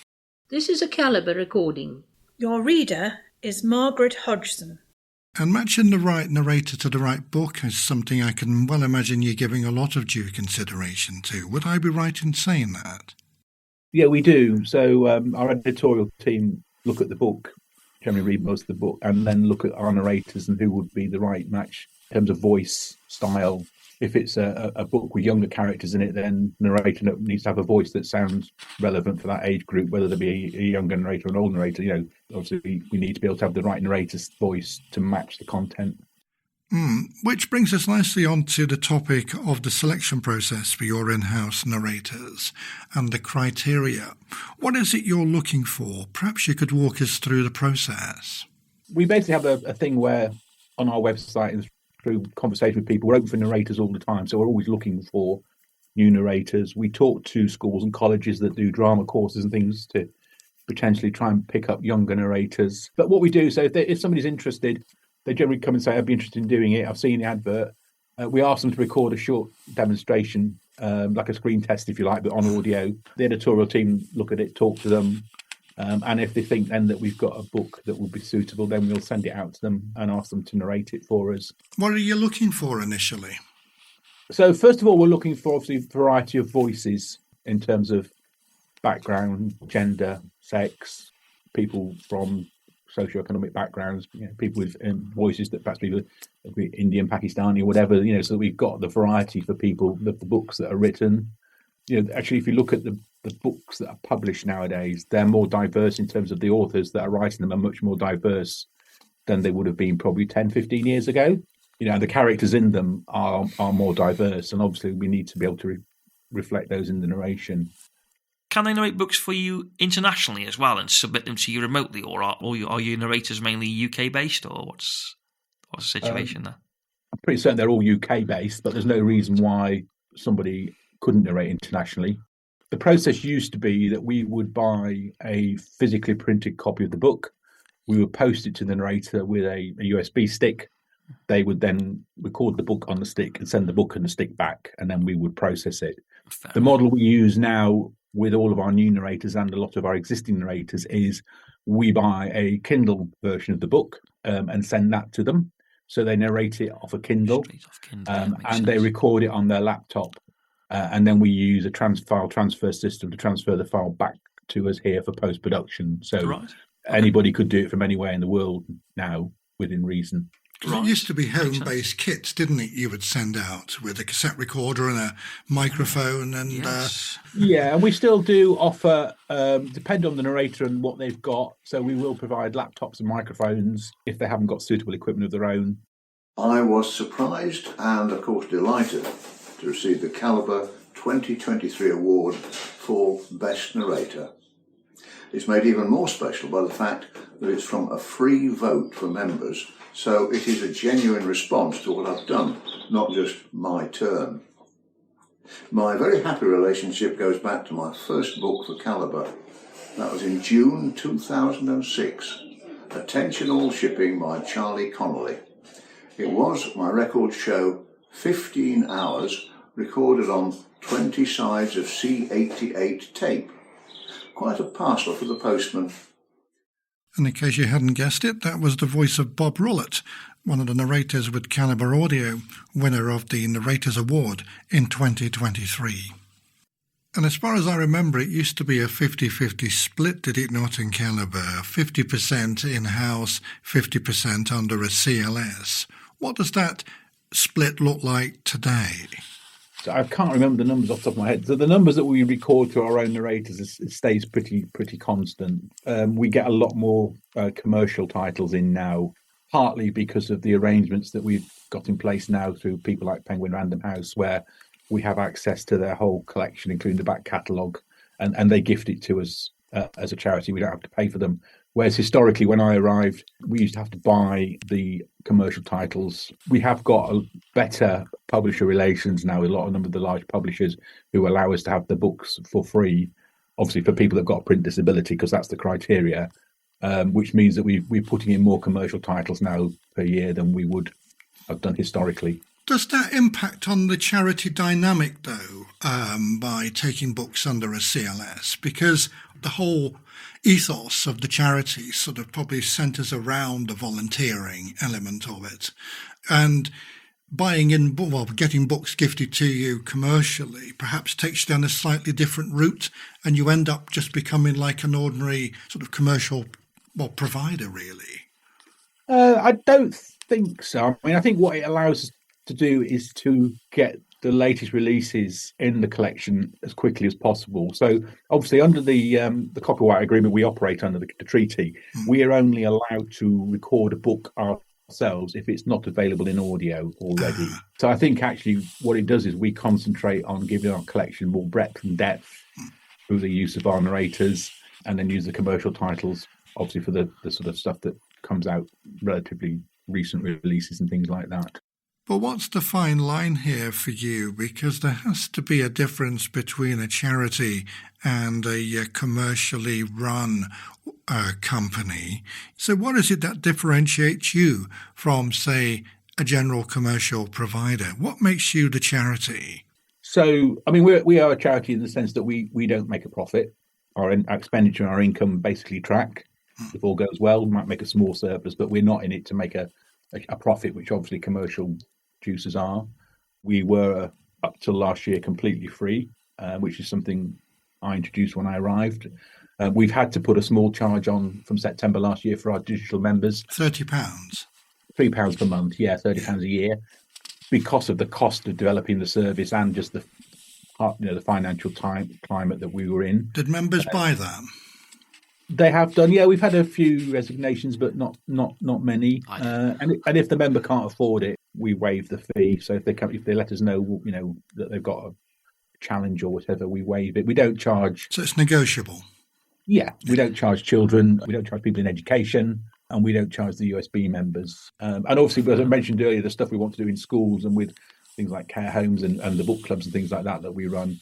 [SPEAKER 11] This is a Calibre recording.
[SPEAKER 12] Your reader is Margaret Hodgson.
[SPEAKER 1] And matching the right narrator to the right book is something I can well imagine you giving a lot of due consideration to. Would I be right in saying that?
[SPEAKER 5] Yeah, we do. So our editorial team look at the book, generally read most of the book, and then look at our narrators and who would be the right match in terms of voice, style. If it's a book with younger characters in it, then narrator needs to have a voice that sounds relevant for that age group, whether there be a younger narrator or an old narrator. Obviously we need to be able to have the right narrator's voice to match the content.
[SPEAKER 1] Which brings us nicely on to the topic of the selection process for your in-house narrators and the criteria. What is it you're looking for? Perhaps you could walk us through the process.
[SPEAKER 5] We basically have a thing where on our website and through conversation with people, we're open for narrators all the time. So we're always looking for new narrators. We talk to schools and colleges that do drama courses and things to potentially try and pick up younger narrators. But what we do, so if somebody's interested, they generally come and say, I'd be interested in doing it. I've seen the advert. We asked them to record a short demonstration, like a screen test, if you like, but on audio. The editorial team look at it, talk to them, and if they think then that we've got a book that will be suitable, then we'll send it out to them and ask them to narrate it for us.
[SPEAKER 1] What are you looking for initially?
[SPEAKER 5] So first of all, we're looking for obviously a variety of voices in terms of background, gender, sex, people from socioeconomic backgrounds, people with voices that perhaps people Indian, Pakistani, or whatever, so that we've got the variety for people, the books that are written. Actually, if you look at the books that are published nowadays, they're more diverse in terms of the authors that are writing them are much more diverse than they would have been probably 10, 15 years ago. The characters in them are more diverse, and obviously we need to be able to reflect those in the narration.
[SPEAKER 2] Can they narrate books for you internationally as well and submit them to you remotely, or are your narrators mainly UK based, or what's the situation there?
[SPEAKER 5] I'm pretty certain they're all UK based, but there's no reason why somebody couldn't narrate internationally. The process used to be that we would buy a physically printed copy of the book, we would post it to the narrator with a USB stick. They would then record the book on the stick and send the book and the stick back, and then we would process it. The model we use now with all of our new narrators and a lot of our existing narrators is we buy a Kindle version of the book and send that to them. So they narrate it off a Kindle, and they record it on their laptop. And then we use a file transfer system to transfer the file back to us here for post-production. So anybody could do it from anywhere in the world now within reason.
[SPEAKER 1] It used to be home-based kits, didn't it? You would send out with a cassette recorder and a microphone, and
[SPEAKER 5] yeah, and we still do offer, depend on the narrator and what they've got. So we will provide laptops and microphones if they haven't got suitable equipment of their own.
[SPEAKER 3] I was surprised and, of course, delighted to receive the Calibre 2023 award for Best Narrator. It's made even more special by the fact that it's from a free vote for members. So it is a genuine response to what I've done, not just my turn. My very happy relationship goes back to my first book for Calibre. That was in June 2006, Attention All Shipping by Charlie Connolly. It was, my records show, 15 hours recorded on 20 sides of C88 tape. Quite a parcel for the postman.
[SPEAKER 1] And in case you hadn't guessed it, that was the voice of Bob Rullett, one of the narrators with Calibre Audio, winner of the Narrators Award in 2023. And as far as I remember, it used to be a 50-50 split, did it not, in Calibre? 50% in-house, 50% under a CLS. What does that split look like today?
[SPEAKER 5] So I can't remember the numbers off the top of my head. So the numbers that we record to our own narrators it stays pretty constant. We get a lot more commercial titles in now, partly because of the arrangements that we've got in place now through people like Penguin Random House, where we have access to their whole collection, including the back catalogue, and they gift it to us as a charity. We don't have to pay for them. Whereas historically, when I arrived, we used to have to buy the commercial titles. We have got a better publisher relations now with a lot of the large publishers who allow us to have the books for free, obviously for people that have got a print disability, because that's the criteria, which means that we're putting in more commercial titles now per year than we would have done historically.
[SPEAKER 1] Does that impact on the charity dynamic, though, by taking books under a CLS? Because the whole ethos of the charity sort of probably centres around the volunteering element of it. And getting books gifted to you commercially perhaps takes you down a slightly different route, and you end up just becoming like an ordinary sort of commercial provider, really.
[SPEAKER 5] I don't think so. I mean, I think what it allows us to do is to get the latest releases in the collection as quickly as possible. So obviously under the copyright agreement we operate under the treaty, we are only allowed to record a book ourselves if it's not available in audio already. So I think actually what it does is we concentrate on giving our collection more breadth and depth through the use of our narrators, and then use the commercial titles obviously for the sort of stuff that comes out relatively recent releases and things like that.
[SPEAKER 1] But what's the fine line here for you? Because there has to be a difference between a charity and a commercially run company. So what is it that differentiates you from, say, a general commercial provider. What makes you the charity?
[SPEAKER 5] So, I mean, we are a charity in the sense that we don't make a profit. Our expenditure and our income basically track. If all goes well, we might make a small surplus, but we're not in it to make a profit, which obviously commercial producers are. We were, up till last year, completely free, which is something I introduced when I arrived. We've had to put a small charge on from September last year for our digital members.
[SPEAKER 1] £30?
[SPEAKER 5] £3 per month, yeah, £30 a year, because of the cost of developing the service and just the financial climate that we were in.
[SPEAKER 1] Did members buy that?
[SPEAKER 5] They have done, yeah. We've had a few resignations, but not many. And if the member can't afford it, we waive the fee. So if they let us know, that they've got a challenge or whatever, we waive it. We don't charge.
[SPEAKER 1] So it's negotiable.
[SPEAKER 5] Yeah, we don't charge children. We don't charge people in education, and we don't charge the USB members. And obviously, as I mentioned earlier, the stuff we want to do in schools and with things like care homes and the book clubs and things like that we run,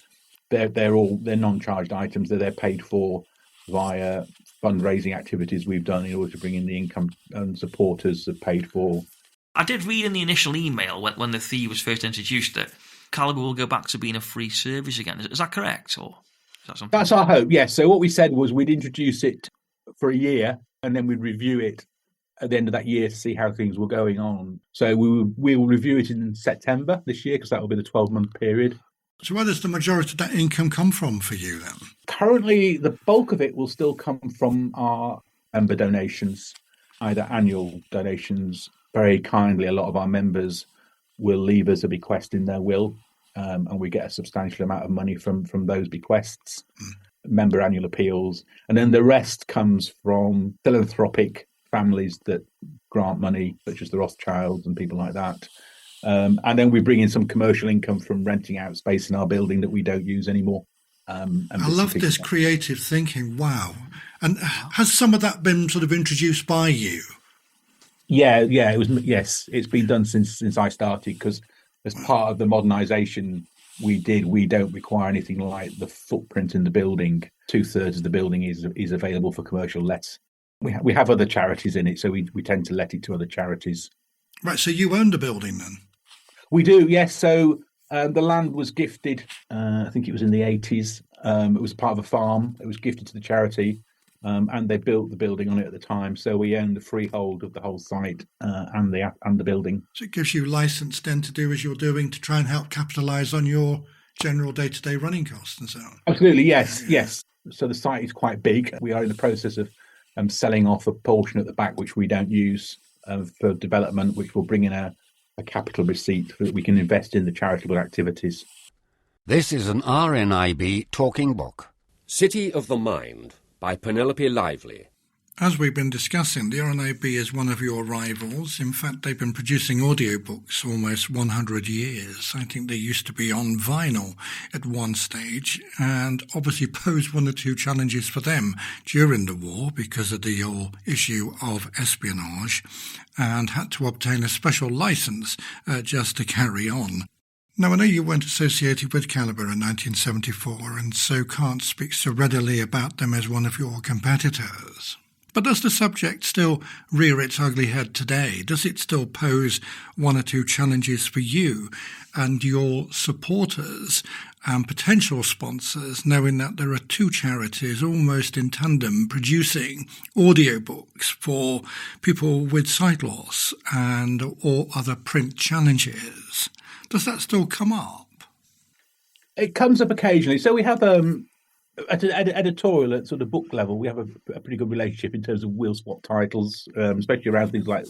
[SPEAKER 5] they're non-charged items. They're paid for via fundraising activities we've done in order to bring in the income, and supporters have paid for.
[SPEAKER 2] I did read in the initial email when the fee was first introduced that Calibre will go back to being a free service again. Is that correct, or is that something?
[SPEAKER 5] That's our hope, yes. So what we said was we'd introduce it for a year and then we'd review it at the end of that year to see how things were going on. So we will review it in September this year, because that will be the 12-month period.
[SPEAKER 1] So where does the majority of that income come from for you then?
[SPEAKER 5] Currently, the bulk of it will still come from our member donations, either annual donations. Very kindly, a lot of our members will leave us a bequest in their will, and we get a substantial amount of money from those bequests, member annual appeals. And then the rest comes from philanthropic families that grant money, such as the Rothschilds and people like that. And then we bring in some commercial income from renting out space in our building that we don't use anymore. I
[SPEAKER 1] love this creative thinking. Wow. And has some of that been sort of introduced by you?
[SPEAKER 5] Yeah, it was. Yes, it's been done since I started, because as part of the modernisation we don't require anything like the footprint in the building. 2/3 of the building is available for commercial lets. We have other charities in it, so we tend to let it to other charities.
[SPEAKER 1] Right, so you own the building then?
[SPEAKER 5] We do, yes. So the land was gifted, I think it was in the 80s. It was part of a farm. It was gifted to the charity, and they built the building on it at the time. So we own the freehold of the whole site and the building.
[SPEAKER 1] So it gives you license then to do as you're doing, to try and help capitalise on your general day-to-day running costs and so on?
[SPEAKER 5] Absolutely, yes. So the site is quite big. We are in the process of selling off a portion at the back, which we don't use for development, which will bring in a capital receipt that we can invest in the charitable activities.
[SPEAKER 6] This is an RNIB talking book.
[SPEAKER 8] City of the Mind by Penelope Lively.
[SPEAKER 1] As we've been discussing, the RNIB is one of your rivals. In fact, they've been producing audiobooks almost 100 years. I think they used to be on vinyl at one stage, and obviously posed one or two challenges for them during the war because of the whole issue of espionage, and had to obtain a special license just to carry on. Now, I know you weren't associated with Calibre in 1974, and so can't speak so readily about them as one of your competitors. But does the subject still rear its ugly head today? Does it still pose one or two challenges for you and your supporters and potential sponsors, knowing that there are two charities almost in tandem producing audiobooks for people with sight loss and or other print challenges? Does that still come up?
[SPEAKER 5] It comes up occasionally. So we have at an editorial, at sort of book level, we have a pretty good relationship in terms of we'll swap titles, especially around things like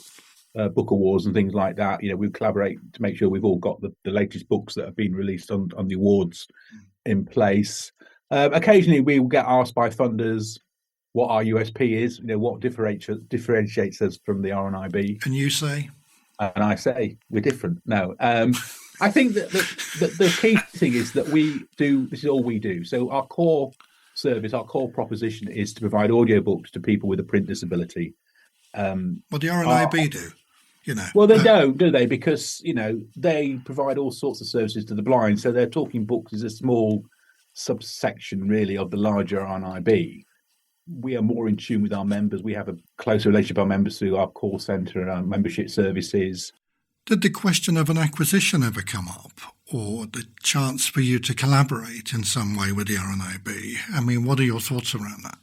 [SPEAKER 5] book awards and things like that. We collaborate to make sure we've all got the latest books that have been released on the awards in place. Occasionally, we will get asked by funders what our USP is, what differentiates us from the RNIB.
[SPEAKER 1] And you say?
[SPEAKER 5] And I say, we're different. No. I think that the key thing is that this is all we do. So our core service, our core proposition is to provide audiobooks to people with a print disability.
[SPEAKER 1] Well, the RNIB do,
[SPEAKER 5] Well, they don't, do they? Because, they provide all sorts of services to the blind. So their talking books is a small subsection, really, of the larger RNIB. We are more in tune with our members. We have a closer relationship with our members through our call centre and our membership services.
[SPEAKER 1] Did the question of an acquisition ever come up, or the chance for you to collaborate in some way with the RNIB? I mean, what are your thoughts around that?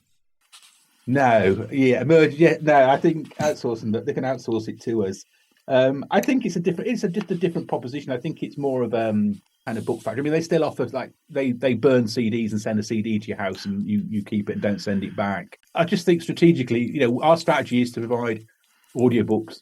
[SPEAKER 5] No, I think outsourcing, they can outsource it to us. I think it's just a different proposition. I think it's more of kind of book factory. I mean, they still offer, like, they burn CDs and send a CD to your house, and you keep it and don't send it back. I just think strategically, our strategy is to provide audiobooks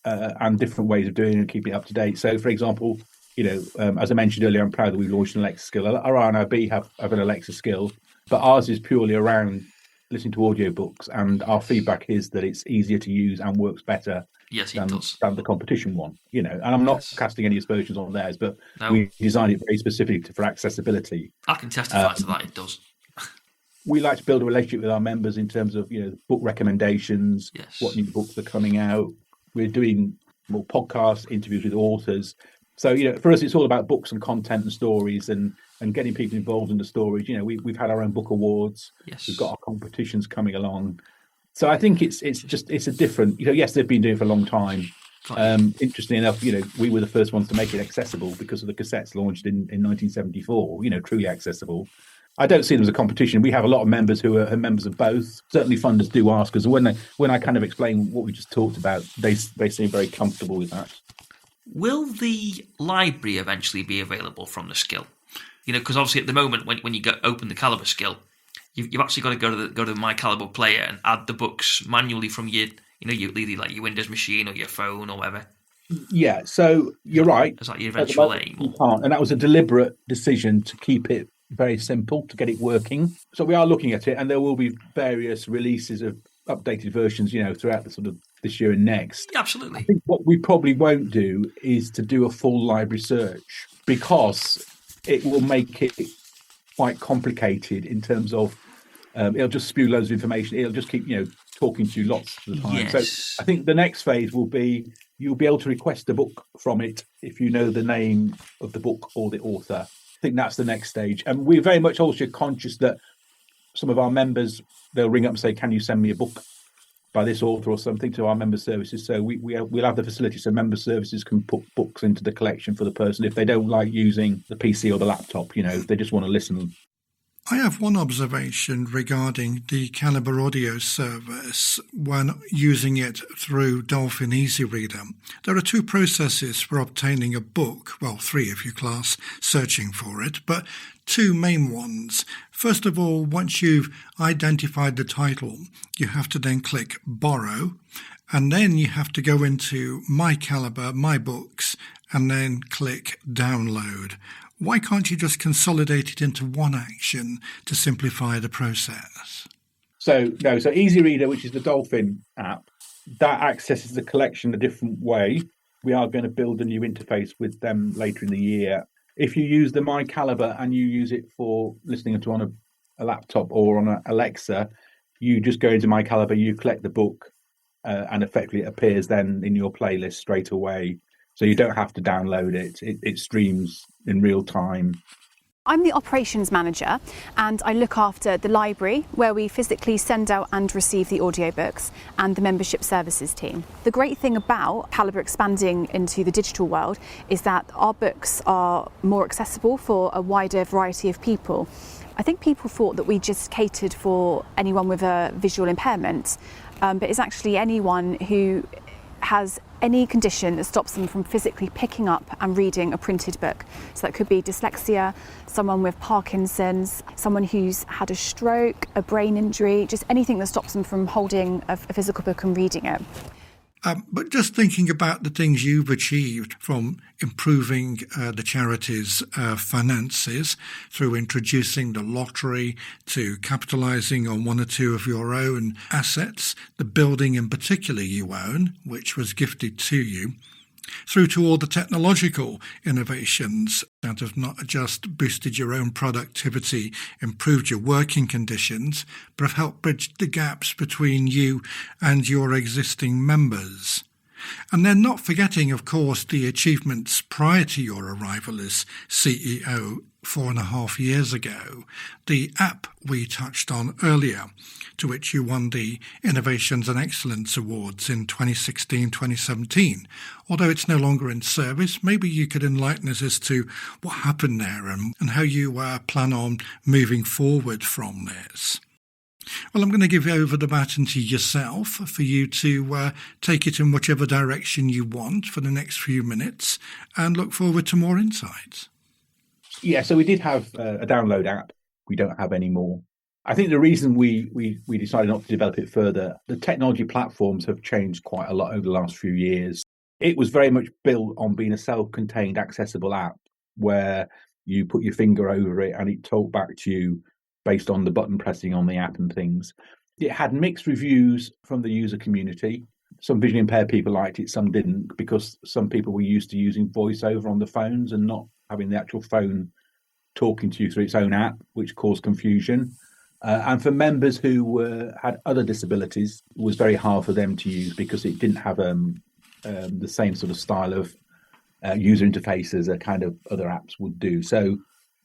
[SPEAKER 5] and different ways of doing it and keeping it up to date. So, for example, as I mentioned earlier, I'm proud that we launched an Alexa skill. Our RNIB have an Alexa skill, but ours is purely around listening to audiobooks, and our feedback is that it's easier to use and works better than the competition one. And I'm not casting any aspersions on theirs, but we designed it very specifically for accessibility.
[SPEAKER 2] I can testify to that. It does.
[SPEAKER 5] We like to build a relationship with our members in terms of book recommendations, what new books are coming out. We're doing more podcast interviews with authors. So, for us, it's all about books and content and stories and getting people involved in the stories. We've had our own book awards.
[SPEAKER 2] Yes.
[SPEAKER 5] We've got our competitions coming along. So I think it's a different, yes, they've been doing it for a long time. Interestingly enough, we were the first ones to make it accessible because of the cassettes launched in 1974, truly accessible. I don't see them as a competition. We have a lot of members who are members of both. Certainly funders do ask us. When I kind of explain what we just talked about, they seem very comfortable with that.
[SPEAKER 2] Will the library eventually be available from the skill? Because obviously at the moment, when you open the Calibre skill, you've actually got to go to the My Calibre player and add the books manually from your your Windows machine or your phone or whatever.
[SPEAKER 5] Yeah, so you're right.
[SPEAKER 2] Is that your eventual aim?
[SPEAKER 5] You can't, and that was a deliberate decision to keep it very simple, to get it working. So we are looking at it, and there will be various releases of updated versions, throughout the sort of this year and next.
[SPEAKER 2] Yeah, absolutely.
[SPEAKER 5] I think what we probably won't do is to do a full library search, because it will make it quite complicated in terms of it'll just spew loads of information. It'll just keep talking to you lots of the time.
[SPEAKER 2] Yes.
[SPEAKER 5] So I think the next phase will be you'll be able to request a book from it if you know the name of the book or the author. I think that's the next stage. And we're very much also conscious that some of our members, they'll ring up and say, can you send me a book by this author or something, to our member services. So we'll have the facility so member services can put books into the collection for the person if they don't like using the PC or the laptop, if they just want to listen.
[SPEAKER 1] I have one observation regarding the Calibre Audio service when using it through Dolphin Easy Reader. There are two processes for obtaining a book, well, three if you class searching for it, but two main ones. First of all, once you've identified the title, you have to then click Borrow, and then you have to go into My Calibre, My Books, and then click Download. Why can't you just consolidate it into one action to simplify the process?
[SPEAKER 5] So Easy Reader, which is the Dolphin app, that accesses the collection a different way. We are going to build a new interface with them later in the year. If you use the My Calibre and you use it for listening to on a laptop or on an Alexa, you just go into My Calibre, you collect the book, and effectively it appears then in your playlist straight away. So you don't have to download it. It streams in real time.
[SPEAKER 14] I'm the operations manager, and I look after the library, where we physically send out and receive the audiobooks, and the membership services team. The great thing about Calibre expanding into the digital world is that our books are more accessible for a wider variety of people. I think people thought that we just catered for anyone with a visual impairment, but it's actually anyone who has any condition that stops them from physically picking up and reading a printed book. So that could be dyslexia, someone with Parkinson's, someone who's had a stroke, a brain injury, just anything that stops them from holding a physical book and reading it.
[SPEAKER 1] But just thinking about the things you've achieved, from improving the charity's finances through introducing the lottery to capitalising on one or two of your own assets, the building in particular you own, which was gifted to you, through to all the technological innovations that have not just boosted your own productivity, improved your working conditions, but have helped bridge the gaps between you and your existing members. And then not forgetting, of course, the achievements prior to your arrival as CEO 4.5 years ago, the app we touched on earlier, to which you won the Innovations and Excellence Awards in 2016-2017. Although it's no longer in service, maybe you could enlighten us as to what happened there and how you plan on moving forward from this. Well, I'm going to give over the baton to yourself for you to take it in whichever direction you want for the next few minutes, and look forward to more insights.
[SPEAKER 5] Yeah, so we did have a download app. We don't have any more. I think the reason we decided not to develop it further, the technology platforms have changed quite a lot over the last few years. It was very much built on being a self-contained, accessible app where you put your finger over it and it talked back to you based on the button pressing on the app and things. It had mixed reviews from the user community. Some visually impaired people liked it, some didn't, because some people were used to using voiceover on the phones and not having the actual phone talking to you through its own app, which caused confusion. And for members who had other disabilities, it was very hard for them to use because it didn't have the same sort of style of user interface as a kind of other apps would do. So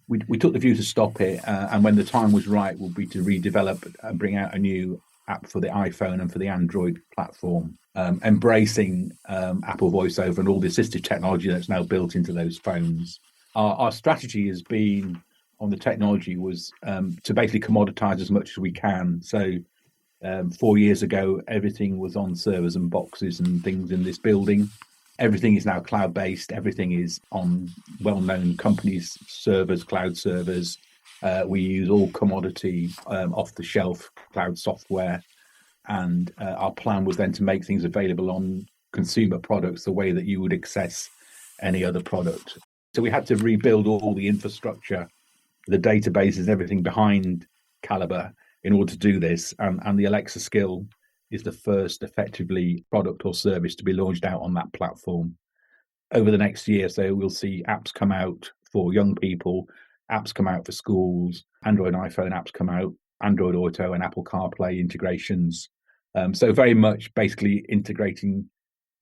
[SPEAKER 5] we took the view to stop it, and when the time was right, would be to redevelop and bring out a new app for the iPhone and for the Android platform, embracing Apple VoiceOver and all the assistive technology that's now built into those phones. Our strategy has been on the technology was to basically commoditize as much as we can. So 4 years ago, everything was on servers and boxes and things in this building. Everything is now cloud-based. Everything is on well-known companies' servers, cloud servers. We use all commodity off-the-shelf cloud software. And our plan was then to make things available on consumer products the way that you would access any other product. So we had to rebuild all the infrastructure, the databases, everything behind Calibre in order to do this. And the Alexa skill is the first effectively product or service to be launched out on that platform. Over the next year, so we'll see apps come out for young people, apps come out for schools, Android and iPhone apps come out, Android Auto and Apple CarPlay integrations. So very much basically integrating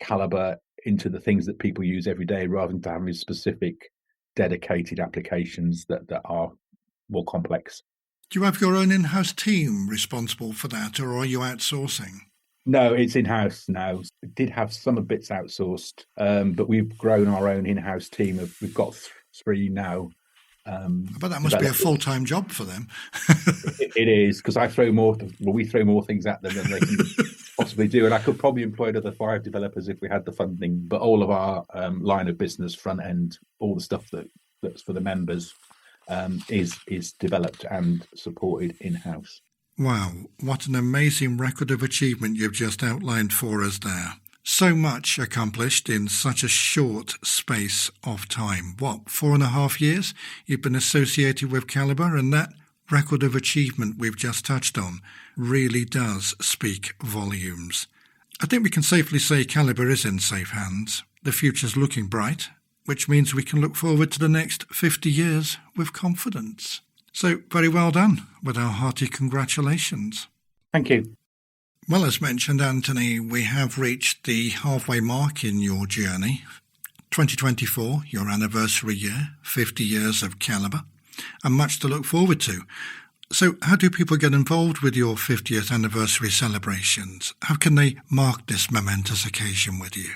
[SPEAKER 5] Calibre into the things that people use every day rather than having specific dedicated applications that are more complex.
[SPEAKER 1] Do you have your own in-house team responsible for that, or are you outsourcing?
[SPEAKER 5] No, it's in-house now. We did have some bits outsourced, but we've grown our own in-house team. We've got 3 now.
[SPEAKER 1] But that must be a full-time job for them.
[SPEAKER 5] It is, because we throw more things at them than they can possibly do. And I could probably employ another 5 developers if we had the funding. But all of our line of business, front end, all the stuff that's for the members is developed and supported in-house.
[SPEAKER 1] Wow, what an amazing record of achievement you've just outlined for us there. So much accomplished in such a short space of time. 4.5 years you've been associated with Calibre, and that record of achievement we've just touched on really does speak volumes. I think we can safely say Calibre is in safe hands. The future's looking bright, which means we can look forward to the next 50 years with confidence. So very well done, with our hearty congratulations.
[SPEAKER 5] Thank you.
[SPEAKER 1] Well, as mentioned, Anthony, we have reached the halfway mark in your journey. 2024, your anniversary year, 50 years of Calibre, and much to look forward to. So how do people get involved with your 50th anniversary celebrations? How can they mark this momentous occasion with you?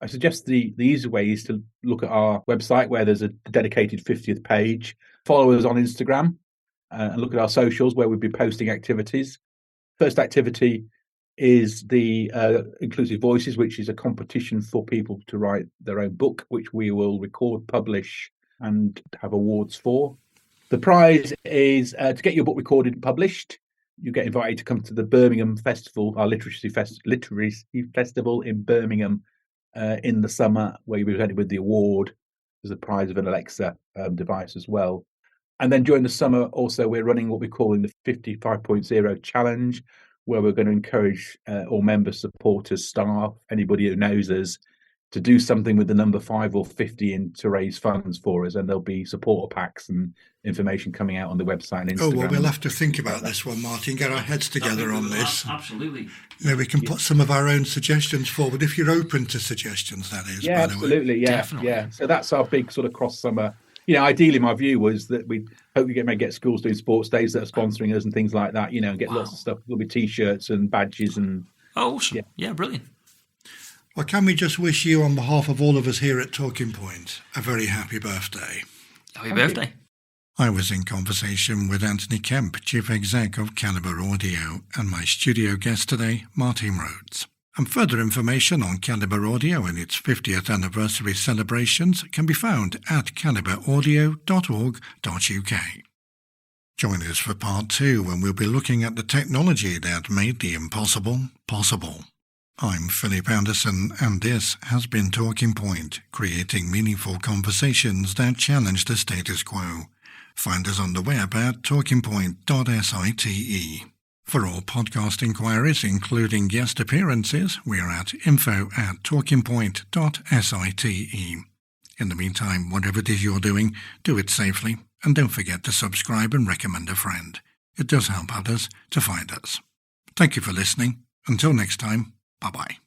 [SPEAKER 5] I suggest the easy way is to look at our website where there's a dedicated 50th page. Follow us on Instagram and look at our socials where we'll be posting activities. First activity is the Inclusive Voices, which is a competition for people to write their own book, which we will record, publish, and have awards for. The prize is to get your book recorded and published. You get invited to come to the Birmingham Festival, our literacy festival in Birmingham in the summer, where you'll be presented with the award. There's a prize of an Alexa device as well. And then during the summer, also, we're running what we're calling the 55.0 challenge, where we're going to encourage all members, supporters, staff, anybody who knows us, to do something with the number 5 or 50 in to raise funds for us. And there'll be supporter packs and information coming out on the website and Instagram.
[SPEAKER 1] Oh, well, we'll have to think about this one, Martin, get our heads together on this.
[SPEAKER 2] Absolutely.
[SPEAKER 1] We can put some of our own suggestions forward, if you're open to suggestions, that is.
[SPEAKER 5] Yeah,
[SPEAKER 1] by the
[SPEAKER 5] absolutely.
[SPEAKER 1] way.
[SPEAKER 5] Yeah,
[SPEAKER 2] Definitely.
[SPEAKER 5] yeah. So that's our big sort of cross-summer Ideally, my view was that we hope we may get schools doing sports days that are sponsoring us and things like that, and get lots of stuff. There'll be T-shirts and badges and...
[SPEAKER 2] Oh, awesome. Yeah, brilliant.
[SPEAKER 1] Well, can we just wish you, on behalf of all of us here at Talking Point, a very happy birthday.
[SPEAKER 2] Happy birthday.
[SPEAKER 1] I was in conversation with Anthony Kemp, Chief Exec of Calibre Audio, and my studio guest today, Martin Rhodes. And further information on Calibre Audio and its 50th anniversary celebrations can be found at calibreaudio.org.uk. Join us for part 2 when we'll be looking at the technology that made the impossible possible. I'm Philip Anderson, and this has been Talking Point, creating meaningful conversations that challenge the status quo. Find us on the web at talkingpoint.site. For all podcast inquiries, including guest appearances, we're at info@talkingpoint.site. In the meantime, whatever it is you're doing, do it safely, and don't forget to subscribe and recommend a friend. It does help others to find us. Thank you for listening. Until next time, bye-bye.